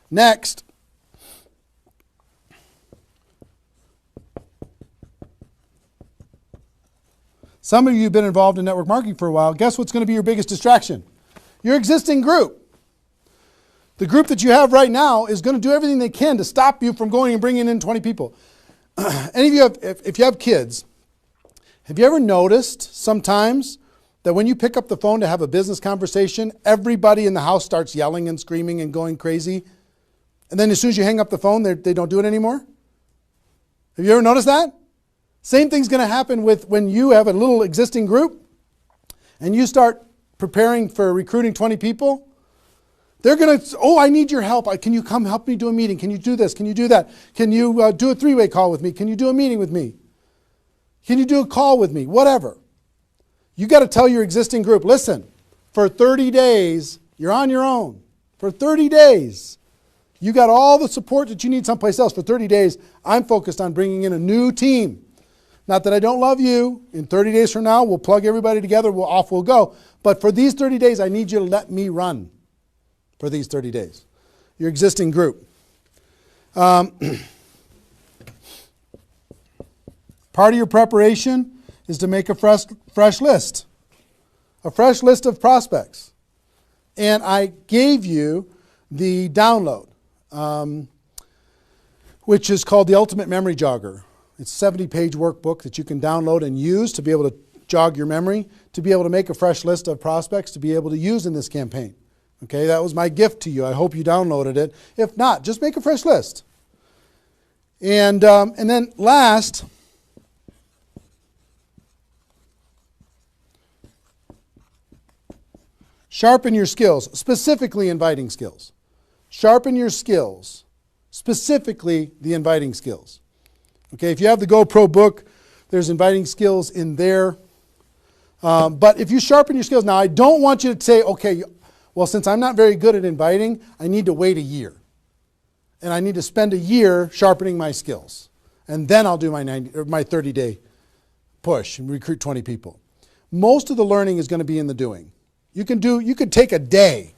Next, some of you have been involved in network marketing for a while. Guess what's going to be your biggest distraction? Your existing group. The group that you have right now is going to do everything they can to stop you from going and bringing in 20 people. Any of you have, if you have kids, have you ever noticed sometimes that when you pick up the phone to have a business conversation, everybody in the house starts yelling and screaming and going crazy? And then as soon as you hang up the phone, they don't do it anymore? Have you ever noticed that? Same thing's going to happen with when you have a little existing group and you start preparing for recruiting 20 people. They're going to, I need your help. Can you come help me do a meeting? Can you do this? Can you do that? Can you do a three-way call with me? Can you do a meeting with me? Can you do a call with me? Whatever. You got to tell your existing group, listen, for 30 days, you're on your own. For 30 days, you got all the support that you need someplace else. For 30 days, I'm focused on bringing in a new team. Not that I don't love you. In 30 days from now, we'll plug everybody together, off we'll go. But for these 30 days, I need you to let me run for these 30 days. Your existing group. Part of your preparation is to make a fresh list. A fresh list of prospects. And I gave you the download, which is called the Ultimate Memory Jogger. It's a 70-page workbook that you can download and use to be able to jog your memory, to be able to make a fresh list of prospects to be able to use in this campaign. Okay, that was my gift to you. I hope you downloaded it. If not, just make a fresh list. And then last, sharpen your skills, specifically inviting skills. Sharpen your skills, specifically the inviting skills. Okay, if you have the GoPro book, there's inviting skills in there. But if you sharpen your skills, now I don't want you to say, okay, well, since I'm not very good at inviting, I need to wait a year. And I need to spend a year sharpening my skills. And then I'll do my 30-day push and recruit 20 people. Most of the learning is going to be in the doing. You could take a day,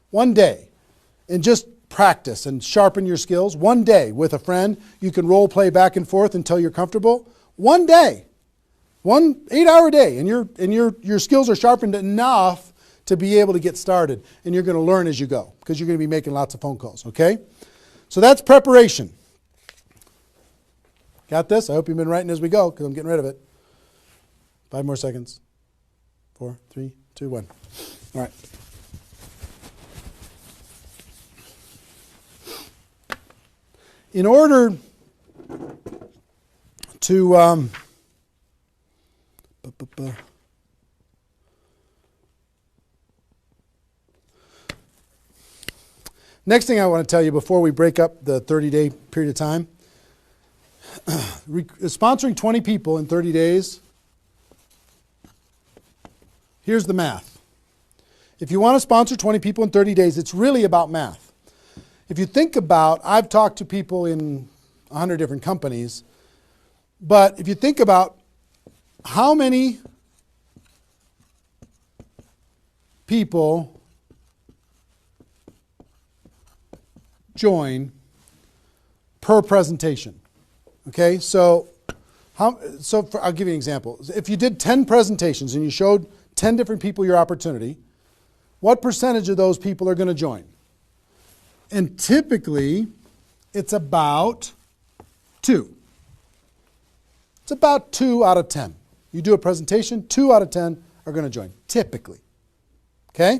one day, and just practice and sharpen your skills. One day with a friend, you can role play back and forth until you're comfortable. One day, 1 8-hour day, and your skills are sharpened enough to be able to get started. And you're going to learn as you go because you're going to be making lots of phone calls, okay? So that's preparation. Got this? I hope you've been writing as we go because I'm getting rid of it. 5 more seconds. 4, 3, 2, 1. All right. In order to next thing I want to tell you before we break up the 30-day period of time, sponsoring 20 people in 30 days here's the math. If you want to sponsor 20 people in 30 days, it's really about math. If you think about, I've talked to people in 100 different companies, but if you think about how many people join per presentation. Okay, so I'll give you an example. If you did 10 presentations and you showed 10 different people your opportunity, what percentage of those people are going to join? And typically, it's about 2. It's about 2 out of 10. You do a presentation, 2 out of 10 are going to join, typically. Okay?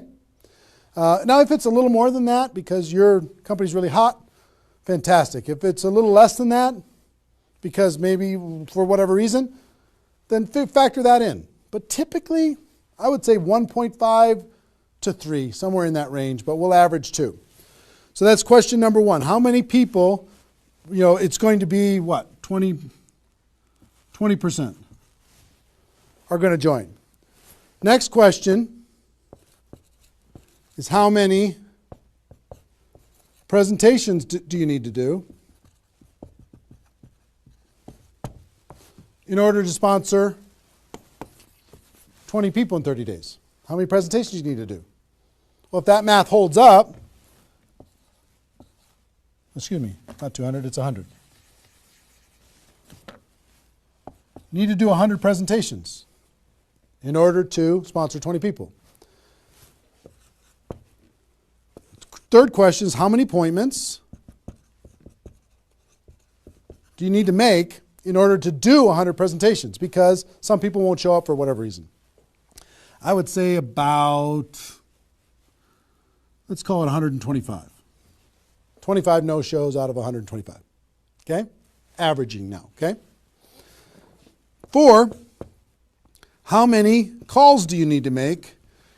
Now, if it's a little more than that because your company's really hot, fantastic. If it's a little less than that, because maybe for whatever reason, then factor that in. But typically, I would say 1.5 to 3, somewhere in that range, but we'll average 2. So that's question number 1. How many people, it's going to be what? 20% are going to join. Next question is how many presentations do you need to do in order to sponsor 20 people in 30 days? How many presentations do you need to do? Well, if that math holds up, excuse me, not 200, it's 100. You need to do 100 presentations in order to sponsor 20 people. Third question is how many appointments do you need to make in order to do 100 presentations? Because some people won't show up for whatever reason. I would say about, let's call it 125. 25 no-shows out of 125. Okay? Averaging now, okay? 4, how many calls do you need to make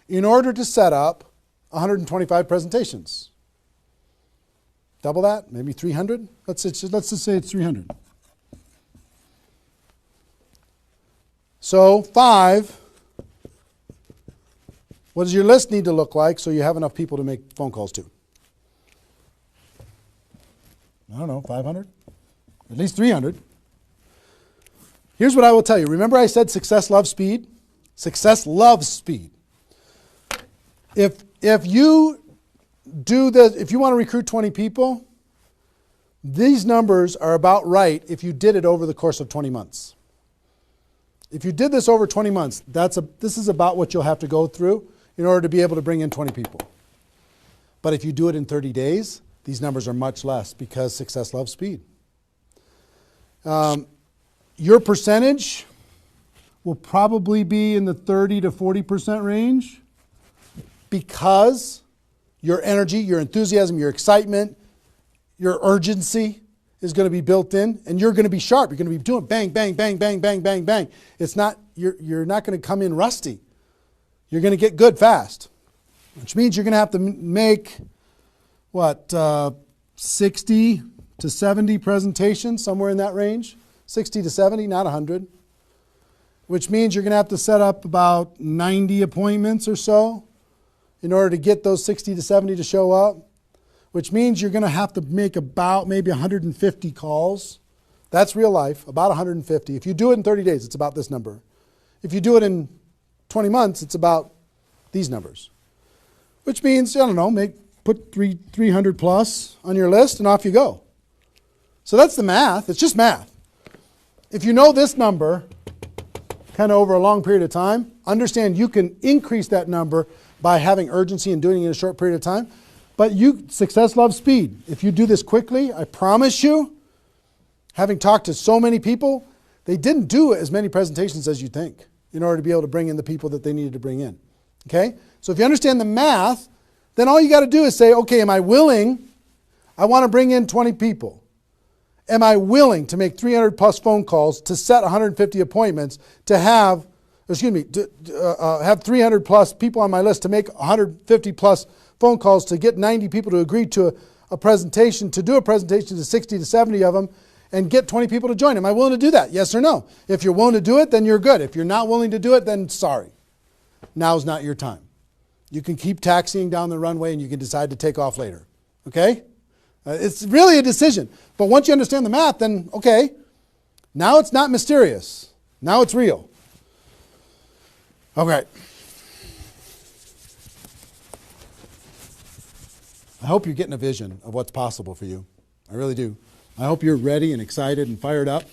in order to set up 125 presentations? Double that? Maybe 300? Let's just say it's 300. So 5, what does your list need to look like so you have enough people to make phone calls to? I don't know, 500? At least 300. Here's what I will tell you. Remember I said success loves speed? Success loves speed. If you do this, if you want to recruit 20 people, these numbers are about right if you did it over the course of 20 months. If you did this over 20 months, this is about what you'll have to go through in order to be able to bring in 20 people. But if you do it in 30 days, these numbers are much less because success loves speed. Your percentage will probably be in the 30 to 40% range because your energy, your enthusiasm, your excitement, your urgency is going to be built in, and you're going to be sharp. You're going to be doing bang, bang, bang, bang, bang, bang, bang. It's not, you're not going to come in rusty. You're going to get good fast, which means you're going to have to make, 60 to 70 presentations, somewhere in that range. 60 to 70, not 100. Which means you're going to have to set up about 90 appointments or so in order to get those 60 to 70 to show up. Which means you're going to have to make about maybe 150 calls. That's real life, about 150. If you do it in 30 days, it's about this number. If you do it in 20 months, it's about these numbers. Which means, I don't know, put 300 plus on your list and off you go. So that's the math. It's just math. If you know this number kind of over a long period of time, understand you can increase that number by having urgency and doing it in a short period of time. But success loves speed. If you do this quickly, I promise you, having talked to so many people, they didn't do as many presentations as you think in order to be able to bring in the people that they needed to bring in. Okay? So if you understand the math, then all you got to do is say, okay, am I willing? I want to bring in 20 people. Am I willing to make 300 plus phone calls to set 150 appointments to have 300 plus people on my list to make 150 plus phone calls to get 90 people to agree to a presentation, to do a presentation to 60 to 70 of them and get 20 people to join? Am I willing to do that? Yes or no? If you're willing to do it, then you're good. If you're not willing to do it, then sorry. now's not your time. You can keep taxiing down the runway and you can decide to take off later. Okay? It's really a decision. But once you understand the math, then okay, now it's not mysterious. Now it's real. Okay. I hope you're getting a vision of what's possible for you. I really do. I hope you're ready and excited and fired up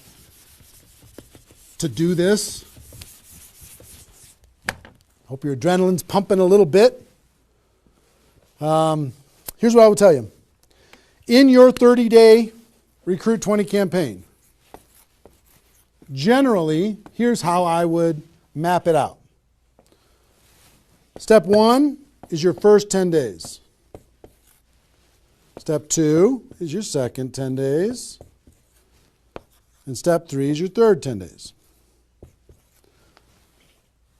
to do this. Hope your adrenaline's pumping a little bit. Here's what I will tell you. In your 30-day Recruit 20 campaign, generally, here's how I would map it out. Step 1 is your first 10 days. Step 2 is your second 10 days. And step 3 is your third 10 days.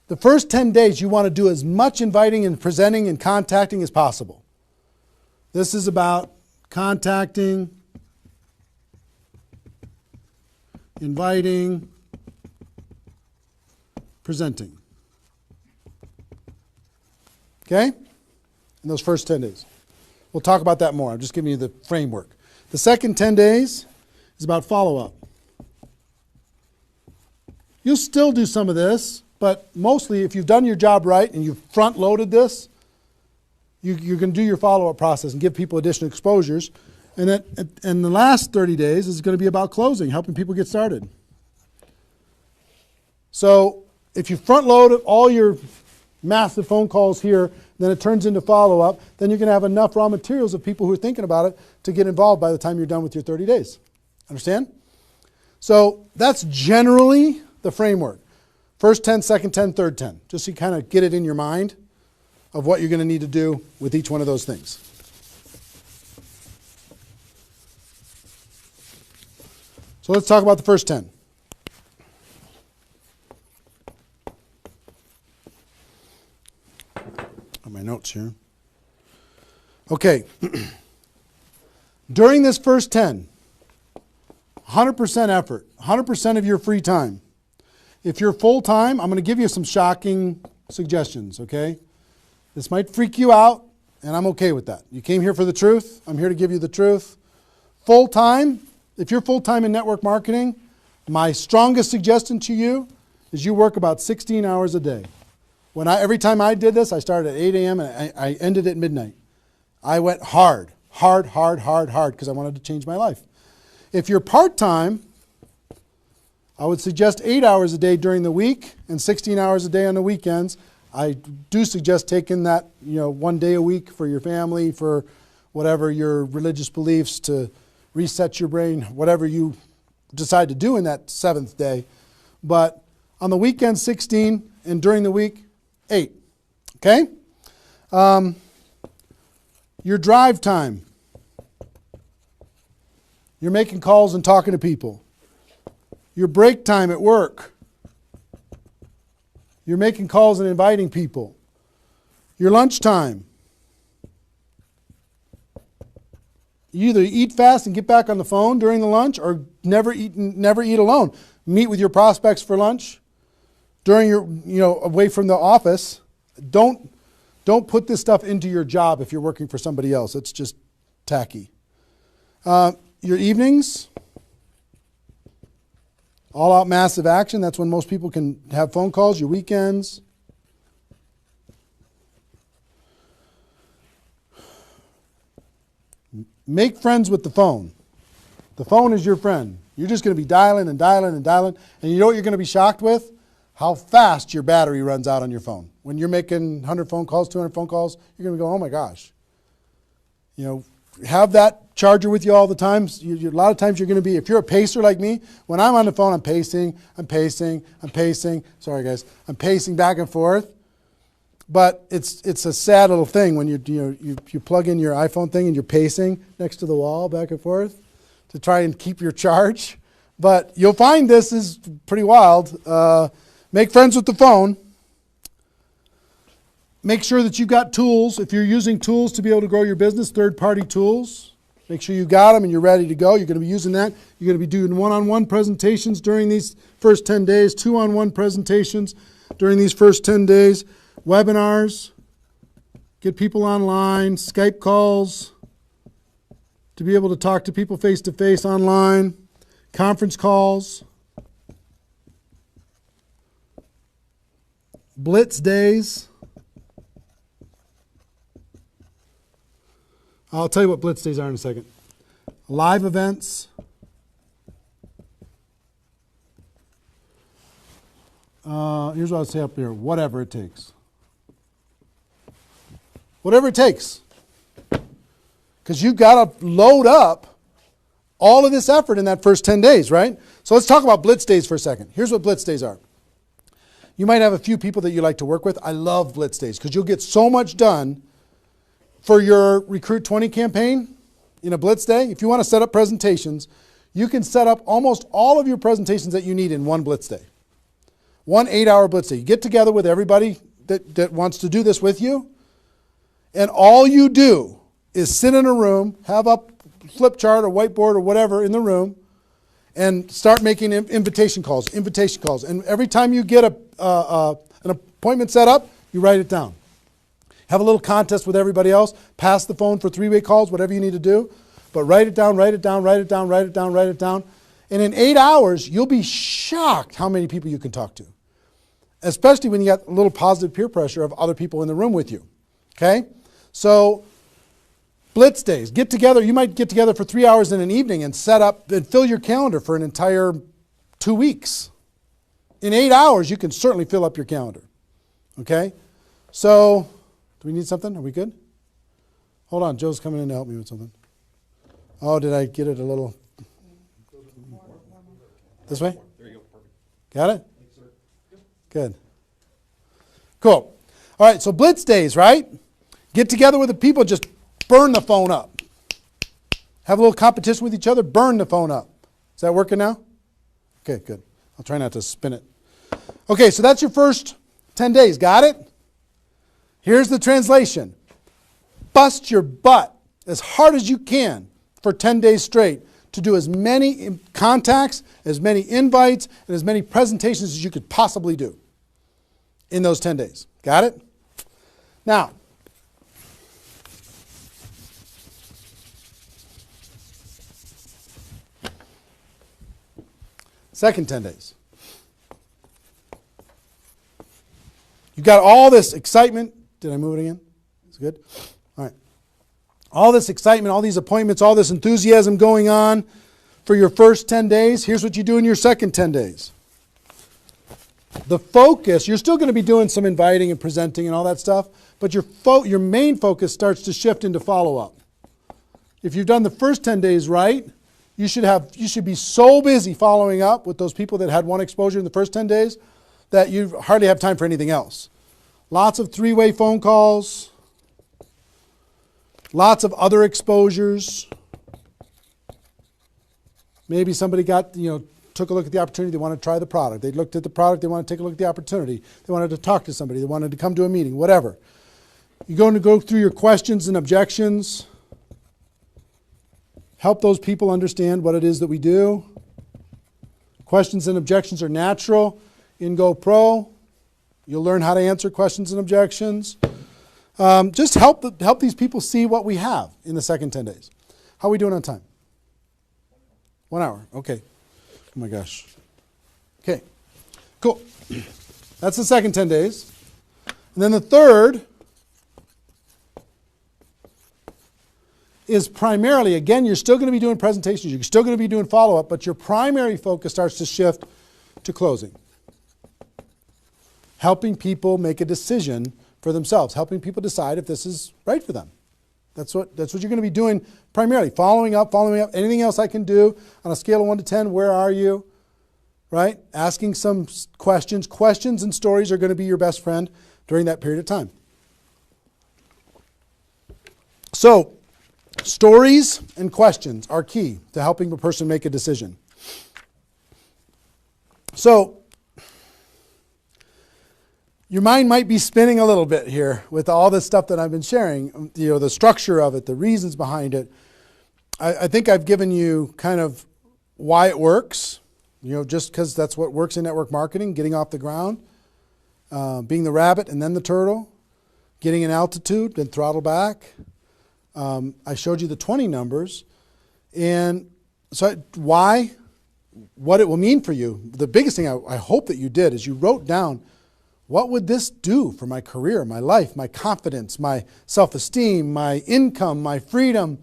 The first 10 days, you want to do as much inviting and presenting and contacting as possible. This is about contacting, inviting, presenting. Okay? In those first 10 days. We'll talk about that more. I'm just giving you the framework. The second 10 days is about follow-up. You'll still do some of this, but mostly if you've done your job right and you've front-loaded this, you're going to do your follow-up process and give people additional exposures. And the last 30 days is going to be about closing, helping people get started. So if you front-load all your massive phone calls here, then it turns into follow-up, then you're going to have enough raw materials of people who are thinking about it to get involved by the time you're done with your 30 days. Understand? So that's generally the framework. First 10, second 10, third 10. Just so you kind of get it in your mind of what you're going to need to do with each one of those things. So let's talk about the first 10. My notes here. Okay. During this first 10, 100% effort, 100% of your free time. If you're full-time, I'm going to give you some shocking suggestions, okay? This might freak you out, and I'm okay with that. You came here for the truth. I'm here to give you the truth. Full-time, if you're full-time in network marketing, my strongest suggestion to you is you work about 16 hours a day. Every time I did this, I started at 8 a.m. and I ended at midnight. I went hard, because I wanted to change my life. If you're part-time, I would suggest 8 hours a day during the week and 16 hours a day on the weekends. I do suggest taking that, 1 day a week for your family, for whatever your religious beliefs, to reset your brain, whatever you decide to do in that 7th day. But on the weekend, 16, and during the week, 8. Okay? Your drive time. You're making calls and talking to people. Your break time at work. You're making calls and inviting people. Your lunch time. You either eat fast and get back on the phone during the lunch, or never eat alone. Meet with your prospects for lunch. During your, away from the office. Don't put this stuff into your job if you're working for somebody else. It's just tacky. Your evenings, all out massive action. That's when most people can have phone calls. Your weekends. Make friends with the phone. The phone is your friend. You're just going to be dialing and dialing and dialing. And you know what you're going to be shocked with? How fast your battery runs out on your phone. When you're making 100 phone calls, 200 phone calls, you're going to go, oh my gosh. Have that charger with you all the time. A lot of times you're going to be, if you're a pacer like me, when I'm on the phone, I'm pacing. Sorry guys. I'm pacing back and forth. But it's a sad little thing when you plug in your iPhone thing and you're pacing next to the wall back and forth to try and keep your charge. But you'll find this is pretty wild. Make friends with the phone. Make sure that you've got tools. If you're using tools to be able to grow your business, third-party tools, make sure you got them and you're ready to go. You're going to be using that. You're going to be doing one-on-one presentations during these first 10 days, two-on-one presentations during these first 10 days. webinars, get people online, Skype calls, to be able to talk to people face-to-face online, conference calls, blitz days. I'll tell you what blitz days are in a second. Live events. Here's what I'll say up here. Whatever it takes. Whatever it takes. Because you've got to load up all of this effort in that first 10 days, right? So let's talk about blitz days for a second. Here's what blitz days are. You might have a few people that you like to work with. I love blitz days because you'll get so much done for your Recruit 20 campaign in a blitz day. If you want to set up presentations, you can set up almost all of your presentations that you need in one blitz day. 1 8-hour blitz day. You get together with everybody that wants to do this with you, and all you do is sit in a room, have a flip chart or whiteboard or whatever in the room, and start making invitation calls. And every time you get an appointment set up, you write it down. Have a little contest with everybody else. Pass the phone for 3-way calls, whatever you need to do. But write it down, write it down, write it down, write it down, write it down. And in 8 hours, you'll be shocked how many people you can talk to. Especially when you got a little positive peer pressure of other people in the room with you. Okay? So, blitz days. Get together. You might get together for 3 hours in an evening and set up and fill your calendar for an entire 2 weeks. In 8 hours, you can certainly fill up your calendar. Okay? So, do we need something? Are we good? Hold on. Joe's coming in to help me with something. Oh, did I get it a little? This way? There you go. Perfect. Got it? Good. Cool. All right, so blitz days, right? Get together with the people, just burn the phone up. Have a little competition with each other, burn the phone up. Is that working now? Okay, good. I'll try not to spin it. Okay, so that's your first 10 days. Got it? Here's the translation. Bust your butt as hard as you can for 10 days straight to do as many contacts, as many invites, and as many presentations as you could possibly do in those 10 days. Got it? Now, second 10 days. You got all this excitement. Did I move it again? Is it good? All right. All this excitement, all these appointments, all this enthusiasm going on for your first 10 days. Here's what you do in your second 10 days. The focus, you're still going to be doing some inviting and presenting and all that stuff, but your main focus starts to shift into follow-up. If you've done the first 10 days right, you should be so busy following up with those people that had one exposure in the first 10 days that you hardly have time for anything else. Lots of 3-way phone calls, lots of other exposures. Maybe somebody took a look at the opportunity, they want to try the product. They looked at the product, they want to take a look at the opportunity. They wanted to talk to somebody, they wanted to come to a meeting, whatever. You're going to go through your questions and objections. Help those people understand what it is that we do. Questions and objections are natural in GoPro. You'll learn how to answer questions and objections. Just help these people see what we have in the second 10 days. How are we doing on time? 1 hour. Okay. Oh my gosh. Okay. Cool. That's the second 10 days. And then the third is primarily, again, you're still going to be doing presentations, you're still going to be doing follow-up, but your primary focus starts to shift to closing. Helping people make a decision for themselves, helping people decide if this is right for them. That's what you're going to be doing primarily, following up, anything else I can do on a scale of 1 to 10, where are you? Right? Asking some questions. Questions and stories are going to be your best friend during that period of time. So, stories and questions are key to helping a person make a decision. So, your mind might be spinning a little bit here with all this stuff that I've been sharing, the structure of it, the reasons behind it. I think I've given you kind of why it works, just because that's what works in network marketing, getting off the ground. being the rabbit and then the turtle, getting an altitude, then throttle back. I showed you the 20 numbers. And so why? What it will mean for you. The biggest thing I hope that you did is you wrote down, what would this do for my career, my life, my confidence, my self-esteem, my income, my freedom,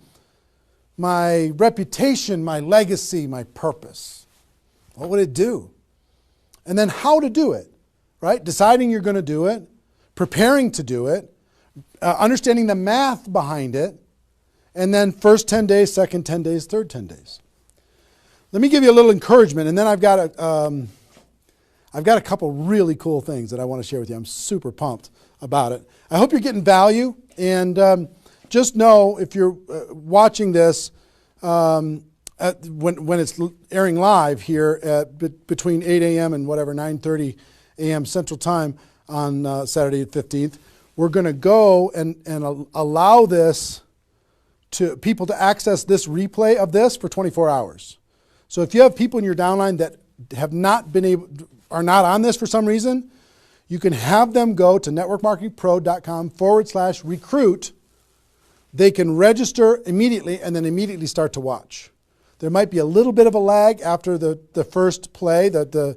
my reputation, my legacy, my purpose? What would it do? And then how to do it, right? Deciding you're going to do it, preparing to do it, understanding the math behind it, and then first 10 days, second 10 days, third 10 days. Let me give you a little encouragement, and then I've got a couple really cool things that I want to share with you. I'm super pumped about it. I hope you're getting value, and just know if you're watching this when it's airing live here at between 8 a.m. and whatever 9:30 a.m. Central Time on Saturday the 15th, we're going to go and allow this to people to access this replay of this for 24 hours. So if you have people in your downline that have not been able, are not on this for some reason, you can have them go to networkmarketingpro.com/recruit. They can register immediately and then immediately start to watch. There might be a little bit of a lag after the first play, the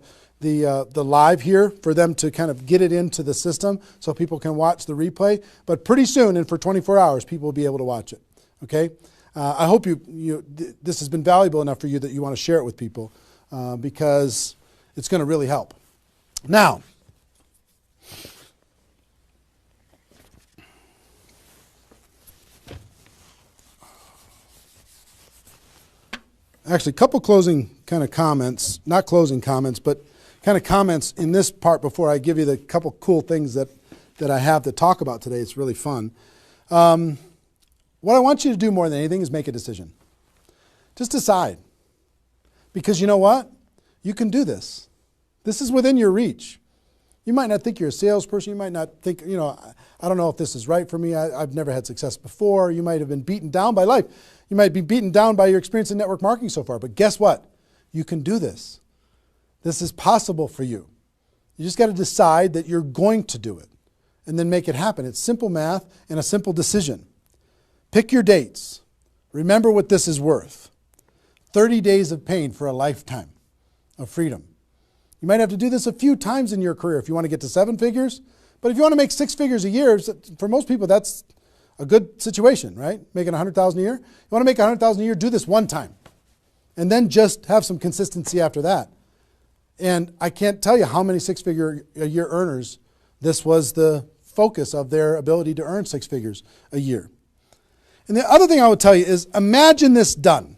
live here, for them to kind of get it into the system so people can watch the replay. But pretty soon, and for 24 hours, people will be able to watch it. Okay? I hope this has been valuable enough for you that you want to share it with people because it's going to really help. Now, actually, a couple closing kind of comments, not closing comments, but kind of comments in this part before I give you the couple cool things that I have to talk about today. It's really fun. What I want you to do more than anything is make a decision. Just decide. Because you know what? You can do this. This is within your reach. You might not think you're a salesperson. You might not think, I don't know if this is right for me. I've never had success before. You might have been beaten down by life. You might be beaten down by your experience in network marketing so far. But guess what? You can do this. This is possible for you. You just got to decide that you're going to do it and then make it happen. It's simple math and a simple decision. Pick your dates. Remember what this is worth. 30 days of pain for a lifetime of freedom. You might have to do this a few times in your career if you want to get to 7 figures. But if you want to make 6 figures a year, for most people, that's a good situation, right? Making $100,000 a year. You want to make $100,000 a year, do this one time. And then just have some consistency after that. And I can't tell you how many 6-figure a year earners this was the focus of their ability to earn 6 figures a year. And the other thing I would tell you is imagine this done.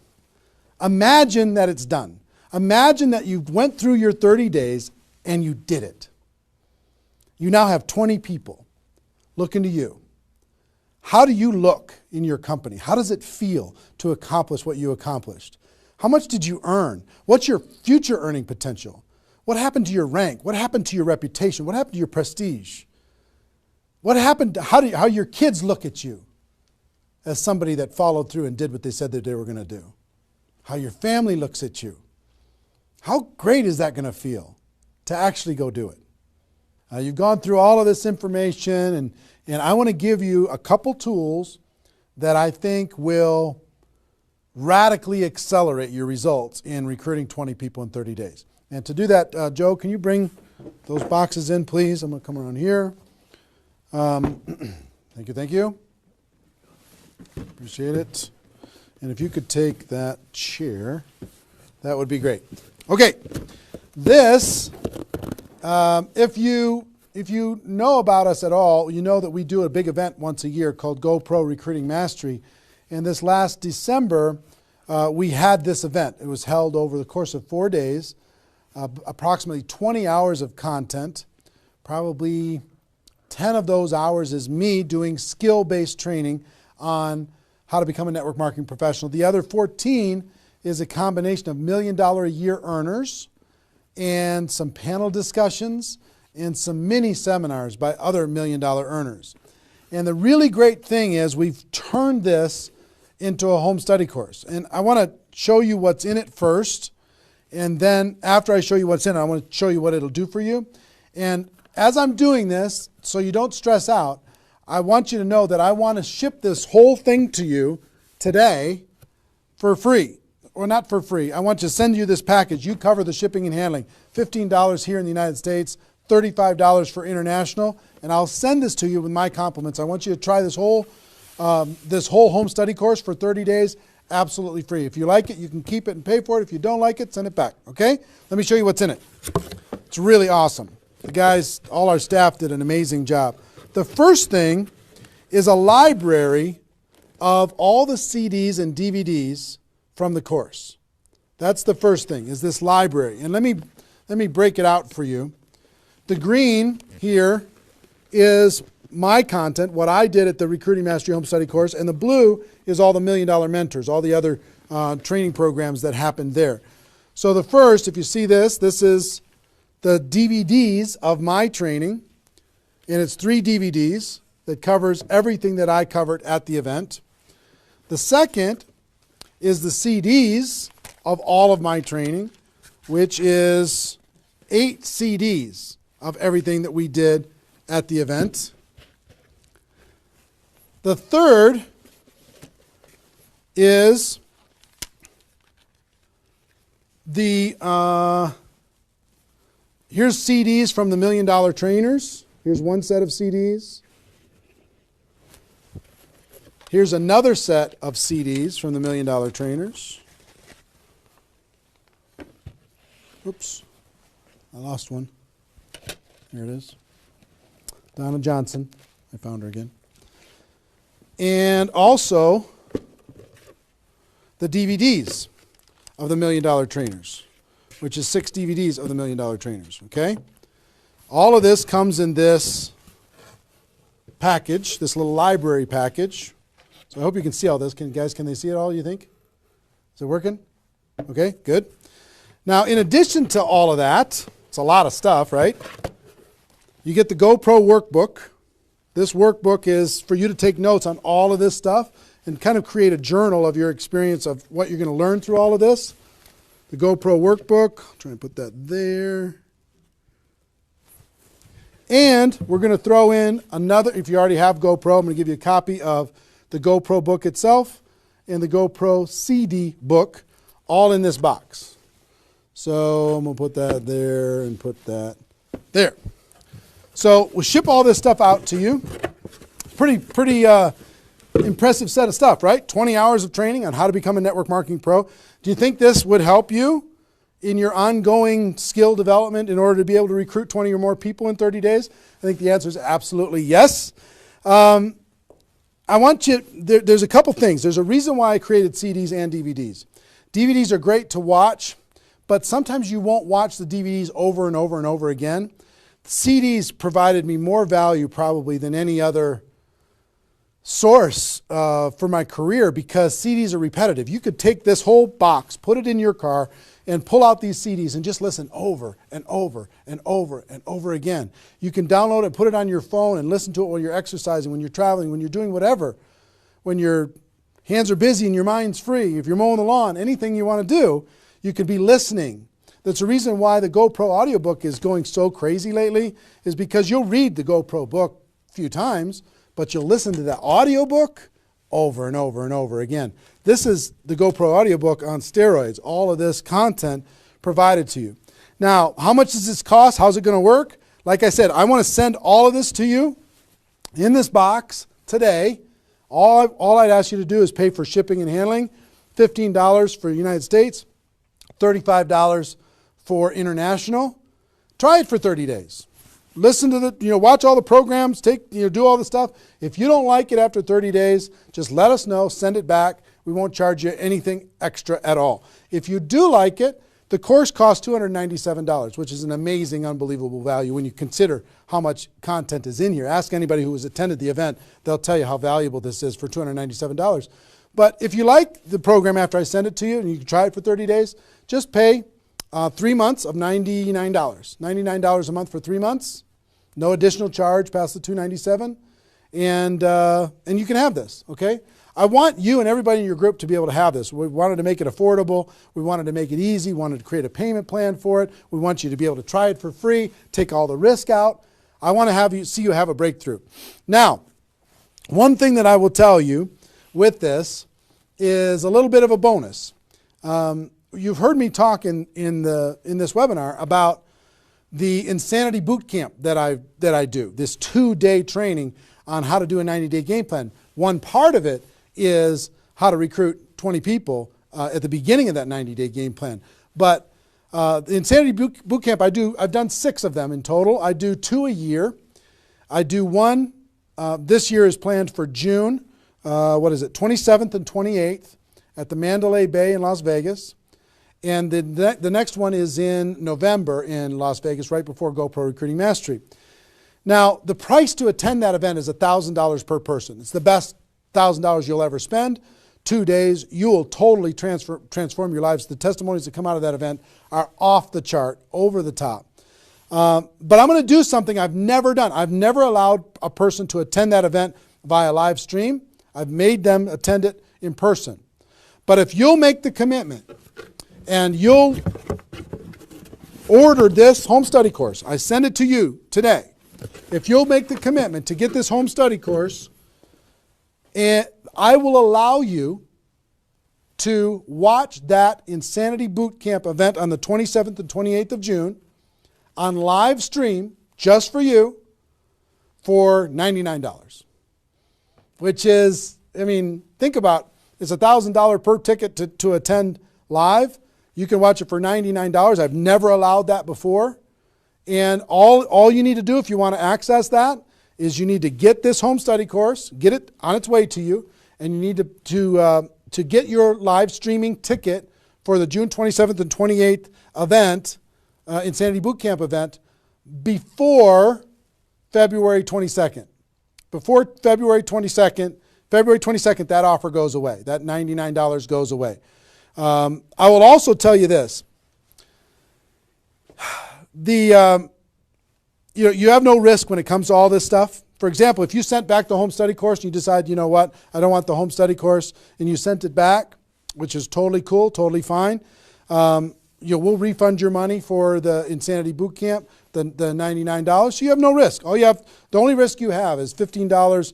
Imagine that it's done. Imagine that you went through your 30 days and you did it. You now have 20 people looking to you. How do you look in your company? How does it feel to accomplish what you accomplished? How much did you earn? What's your future earning potential? What happened to your rank? What happened to your reputation? What happened to your prestige? What happened to how your kids look at you as somebody that followed through and did what they said that they were going to do? How your family looks at you? How great is that going to feel to actually go do it? You've gone through all of this information, and I want to give you a couple tools that I think will radically accelerate your results in recruiting 20 people in 30 days. And to do that, Joe, can you bring those boxes in, please? I'm going to come around here. Thank you. Appreciate it. And if you could take that chair, that would be great. Okay, this, if you know about us at all, you know that we do a big event once a year called GoPro Recruiting Mastery. And this last December, we had this event. It was held over the course of 4 days, approximately 20 hours of content. Probably 10 of those hours is me doing skill-based training on how to become a network marketing professional. The other 14 is a combination of $1 million a year earners and some panel discussions and some mini seminars by other $1 million earners. And the really great thing is we've turned this into a home study course. And I want to show you what's in it first. And then after I show you what's in it, I want to show you what it'll do for you. And as I'm doing this, so you don't stress out, I want you to know that I want to ship this whole thing to you today for free. Or not for free. I want to send you this package. You cover the shipping and handling. $15 here in the United States, $35 for international, and I'll send this to you with my compliments. I want you to try this whole home study course for 30 days, absolutely free. If you like it, you can keep it and pay for it. If you don't like it, send it back, okay? Let me show you what's in it. It's really awesome. The guys, all our staff did an amazing job. The first thing is a library of all the CDs and DVDs from the course. That's the first thing, is this library. And let me break it out for you. The green here is my content, what I did at the Recruiting Mastery Home Study course, and the blue is all the $1 Million Mentors, all the other training programs that happened there. So the first, if you see this is the DVDs of my training, and it's 3 DVDs that covers everything that I covered at the event. The second is the CDs of all of my training, which is 8 CDs of everything that we did at the event. The third is here's CDs from the $1 Million Trainers. Here's one set of CDs. Here's another set of CDs from the $1 Million Trainers. Oops, I lost one. Here it is. Donna Johnson. I found her again. And also the DVDs of the $1 Million Trainers, which is 6 DVDs of the $1 Million Trainers, okay? All of this comes in this package, this little library package. So I hope you can see all this. Can they see it all, you think? Is it working? Okay, good. Now, in addition to all of that, it's a lot of stuff, right? You get the GoPro workbook. This workbook is for you to take notes on all of this stuff and kind of create a journal of your experience of what you're going to learn through all of this. The GoPro workbook, I'm trying to put that there. And we're going to throw in another, if you already have GoPro, I'm going to give you a copy of the GoPro book itself and the GoPro CD book, all in this box. So I'm going to put that there and put that there. So we'll ship all this stuff out to you. Pretty impressive set of stuff, right? 20 hours of training on how to become a network marketing pro. Do you think this would help you in your ongoing skill development in order to be able to recruit 20 or more people in 30 days? I think the answer is absolutely yes. I want you, there's a couple things. There's a reason why I created CDs and DVDs. DVDs are great to watch, but sometimes you won't watch the DVDs over and over and over again. CDs provided me more value probably than any other source for my career because CDs are repetitive. You could take this whole box, put it in your car, and pull out these CDs and just listen over and over and over and over again. You can download it, put it on your phone, and listen to it while you're exercising, when you're traveling, when you're doing whatever. When your hands are busy and your mind's free, if you're mowing the lawn, anything you want to do, you could be listening. That's the reason why the GoPro audiobook is going so crazy lately, is because you'll read the GoPro book a few times, but you'll listen to the audiobook over and over and over again. This is the GoPro audiobook on steroids, all of this content provided to you. Now, how much does this cost? How's it going to work? Like I said, I want to send all of this to you in this box today. All I'd ask you to do is pay for shipping and handling, $15 for the United States, $35 for international. Try it for 30 days. Listen to watch all the programs, do all the stuff. If you don't like it after 30 days, just let us know, send it back. We won't charge you anything extra at all. If you do like it, the course costs $297, which is an amazing, unbelievable value when you consider how much content is in here. Ask anybody who has attended the event. They'll tell you how valuable this is for $297. But if you like the program after I send it to you and you can try it for 30 days, just pay 3 months of $99. $99 a month for 3 months. No additional charge past the $297. And you can have this, okay? I want you and everybody in your group to be able to have this. We wanted to make it affordable. We wanted to make it easy. We wanted to create a payment plan for it. We want you to be able to try it for free, take all the risk out. I want to see you have a breakthrough. Now, one thing that I will tell you with this is a little bit of a bonus. You've heard me talk in this webinar about the Insanity Boot Camp that I do, this 2-day training on how to do a 90-day game plan. One part of it is how to recruit 20 people at the beginning of that 90-day game plan. But the Insanity Boot Camp, I've done 6 of them in total. I do 2 a year. I do one, this year is planned for June, 27th and 28th at the Mandalay Bay in Las Vegas. And the next one is in November in Las Vegas, right before GoPro Recruiting Mastery. Now, the price to attend that event is $1,000 per person. It's the best $1,000 you'll ever spend. 2 days, you will totally transform your lives. The testimonies that come out of that event are off the chart, over the top. But I'm going to do something I've never done. I've never allowed a person to attend that event via live stream. I've made them attend it in person. But if you'll make the commitment and you'll order this home study course, I send it to you today. If you'll make the commitment to get this home study course, and I will allow you to watch that Insanity Boot Camp event on the 27th and 28th of June on live stream just for you for $99. Which is, I mean, think about, it's $1,000 per ticket to attend live. You can watch it for $99. I've never allowed that before. And all you need to do if you want to access that is you need to get this home study course, get it on its way to you, and you need to get your live streaming ticket for the June 27th and 28th event, Insanity Boot Camp event, before February 22nd. Before February 22nd, that offer goes away. That $99 goes away. I will also tell you this. You have no risk when it comes to all this stuff. For example, if you sent back the home study course and you decide, you know what, I don't want the home study course, and you sent it back, which is totally cool, totally fine. We'll refund your money for the Insanity Boot Camp, the $99. So you have no risk. The only risk you have is $15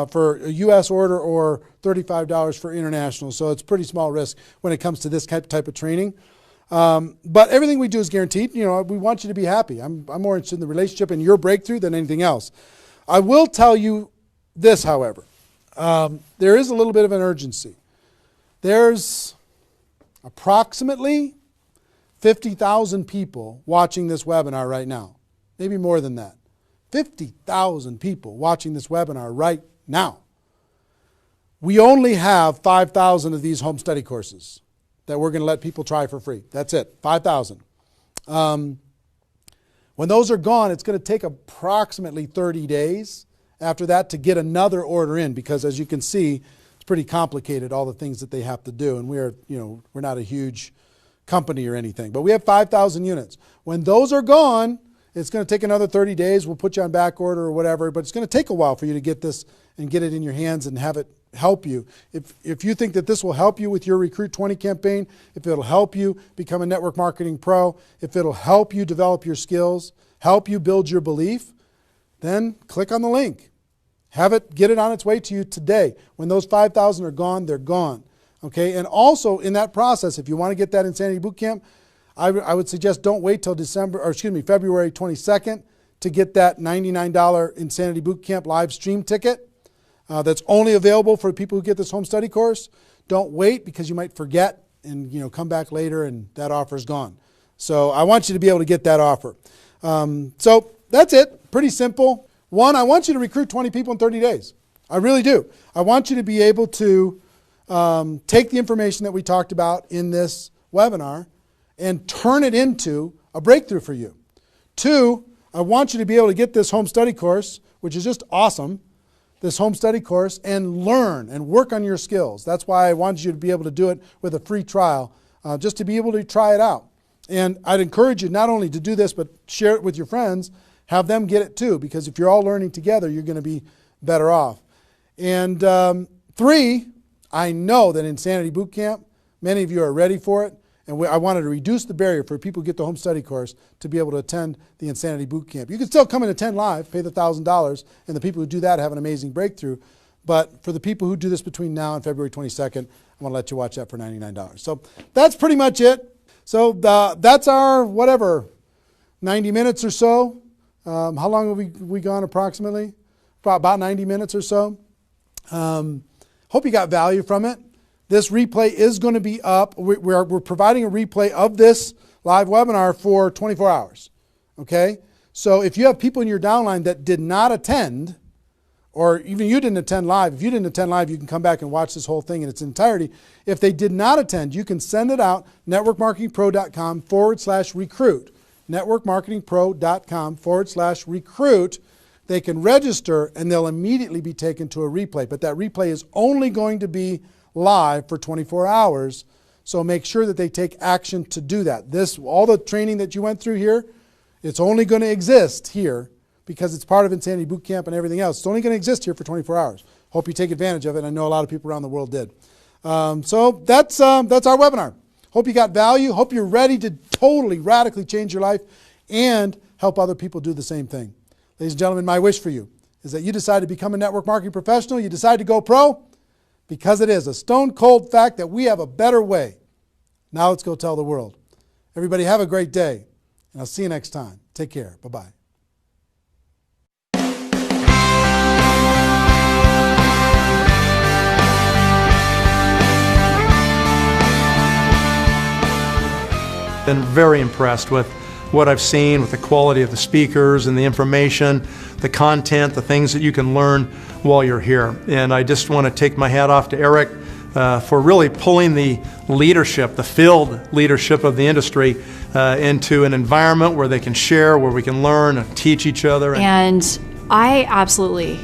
for a U.S. order or $35 for international. So it's pretty small risk when it comes to this type of training. But everything we do is guaranteed. We want you to be happy. I'm more interested in the relationship and your breakthrough than anything else. I will tell you this, however. There is a little bit of an urgency. There's approximately 50,000 people watching this webinar right now. Maybe more than that. 50,000 people watching this webinar right now. We only have 5,000 of these home study courses that we're going to let people try for free. That's it, 5,000. When those are gone, it's going to take approximately 30 days after that to get another order in, because as you can see, it's pretty complicated, all the things that they have to do. And we're not a huge company or anything, but we have 5,000 units. When those are gone, it's going to take another 30 days. We'll put you on back order or whatever, but it's going to take a while for you to get this and get it in your hands and have it help you. If you think that this will help you with your Recruit 20 campaign, if it'll help you become a network marketing pro, if it'll help you develop your skills, help you build your belief, then click on the link. Get it on its way to you today. When those 5,000 are gone, they're gone. Okay, and also in that process, if you want to get that Insanity Boot Camp, I would suggest don't wait till February 22nd to get that $99 Insanity Boot Camp live stream ticket. That's only available for people who get this home study course. Don't wait, because you might forget and come back later and that offer's gone. So I want you to be able to get that offer. So that's it. Pretty simple. One, I want you to recruit 20 people in 30 days. I really do. I want you to be able to take the information that we talked about in this webinar and turn it into a breakthrough for you. Two, I want you to be able to get this home study course, which is just awesome, this home study course, and learn and work on your skills. That's why I wanted you to be able to do it with a free trial, just to be able to try it out. And I'd encourage you not only to do this, but share it with your friends, have them get it too, because if you're all learning together, you're going to be better off. And three, I know that Insanity Boot Camp, many of you are ready for it, And I wanted to reduce the barrier for people who get the home study course to be able to attend the Insanity Boot Camp. You can still come and attend live, pay the $1,000, and the people who do that have an amazing breakthrough. But for the people who do this between now and February 22nd, I want to let you watch that for $99. So that's pretty much it. So that's our, whatever, 90 minutes or so. How long have we gone approximately? About 90 minutes or so. Hope you got value from it. This replay is going to be up. We're providing a replay of this live webinar for 24 hours. Okay? So if you have people in your downline that did not attend, or even you didn't attend live, if you didn't attend live, you can come back and watch this whole thing in its entirety. If they did not attend, you can send it out, networkmarketingpro.com/recruit. networkmarketingpro.com/recruit. They can register and they'll immediately be taken to a replay. But that replay is only going to be live for 24 hours. So make sure that they take action to do that. All the training that you went through here, it's only going to exist here because it's part of Insanity Boot Camp and everything else. It's only going to exist here for 24 hours. Hope you take advantage of it. I know a lot of people around the world did. So that's our webinar. Hope you got value. Hope you're ready to totally, radically change your life and help other people do the same thing. Ladies and gentlemen, my wish for you is that you decide to become a network marketing professional. You decide to go pro because it is a stone cold fact that we have a better way. Now let's go tell the world. Everybody have a great day, and I'll see you next time. Take care. Bye-bye. Been very impressed with what I've seen, with the quality of the speakers and the information, the content, the things that you can learn while you're here. And I just want to take my hat off to Eric for really pulling the leadership, the field leadership of the industry into an environment where they can share, where we can learn and teach each other. And I absolutely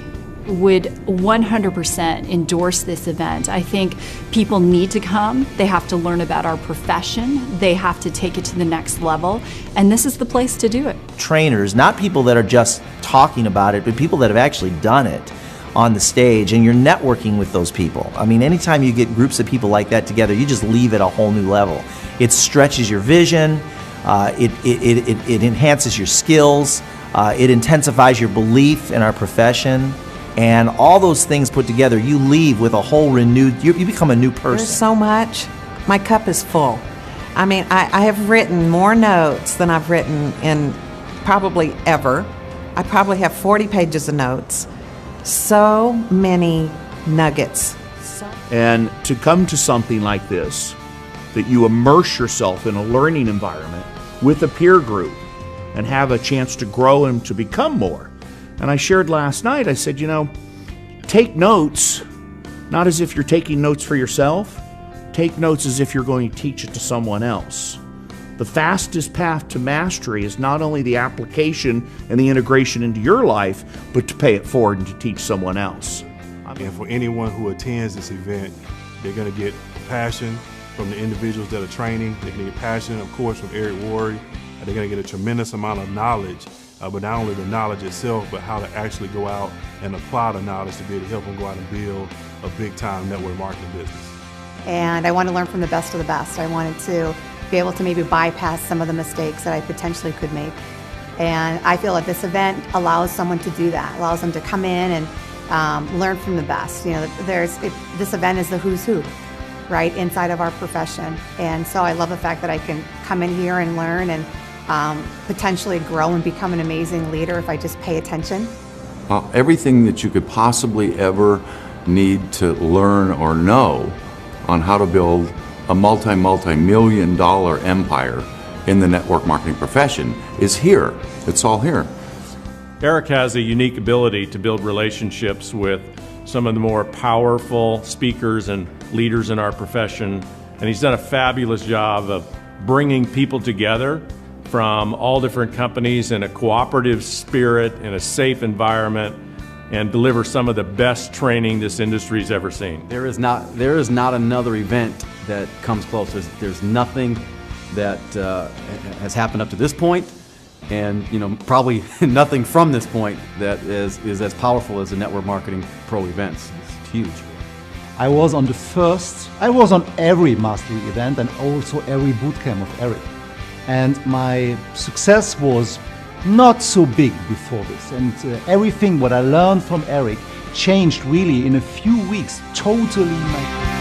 would 100% endorse this event. I think people need to come. They have to learn about our profession. They have to take it to the next level. And this is the place to do it. Trainers, not people that are just talking about it, but people that have actually done it on the stage, and you're networking with those people. I mean, anytime you get groups of people like that together, you just leave at a whole new level. It stretches your vision, it enhances your skills, it intensifies your belief in our profession. And all those things put together, you leave with a whole renewed, you become a new person. There's so much. My cup is full. I mean, I have written more notes than I've written in probably ever. I probably have 40 pages of notes. So many nuggets. And to come to something like this, that you immerse yourself in a learning environment with a peer group and have a chance to grow and to become more. And I shared last night, I said, you know, take notes, not as if you're taking notes for yourself. Take notes as if you're going to teach it to someone else. The fastest path to mastery is not only the application and the integration into your life, but to pay it forward and to teach someone else. And for anyone who attends this event, they're going to get passion from the individuals that are training. They're going to get passion, of course, from Eric Worre. They're going to get a tremendous amount of knowledge. But not only the knowledge itself, but how to actually go out and apply the knowledge to be able to help them go out and build a big-time network marketing business. And I want to learn from the best of the best. I wanted to be able to maybe bypass some of the mistakes that I potentially could make. And I feel that this event allows someone to do that, allows them to come in and learn from the best. You know, this event is the who's who, right, inside of our profession. And so I love the fact that I can come in here and learn and potentially grow and become an amazing leader if I just pay attention. Everything that you could possibly ever need to learn or know on how to build a multi-million dollar empire in the network marketing profession is here. It's all here. Eric has a unique ability to build relationships with some of the more powerful speakers and leaders in our profession, and he's done a fabulous job of bringing people together from all different companies in a cooperative spirit, in a safe environment, and deliver some of the best training this industry's ever seen. There is not another event that comes close. There's nothing that has happened up to this point, and probably nothing from this point that is as powerful as the Network Marketing Pro events. It's huge. I was on every mastery event and also every bootcamp of Eric. And my success was not so big before this. And everything what I learned from Eric changed really in a few weeks, totally my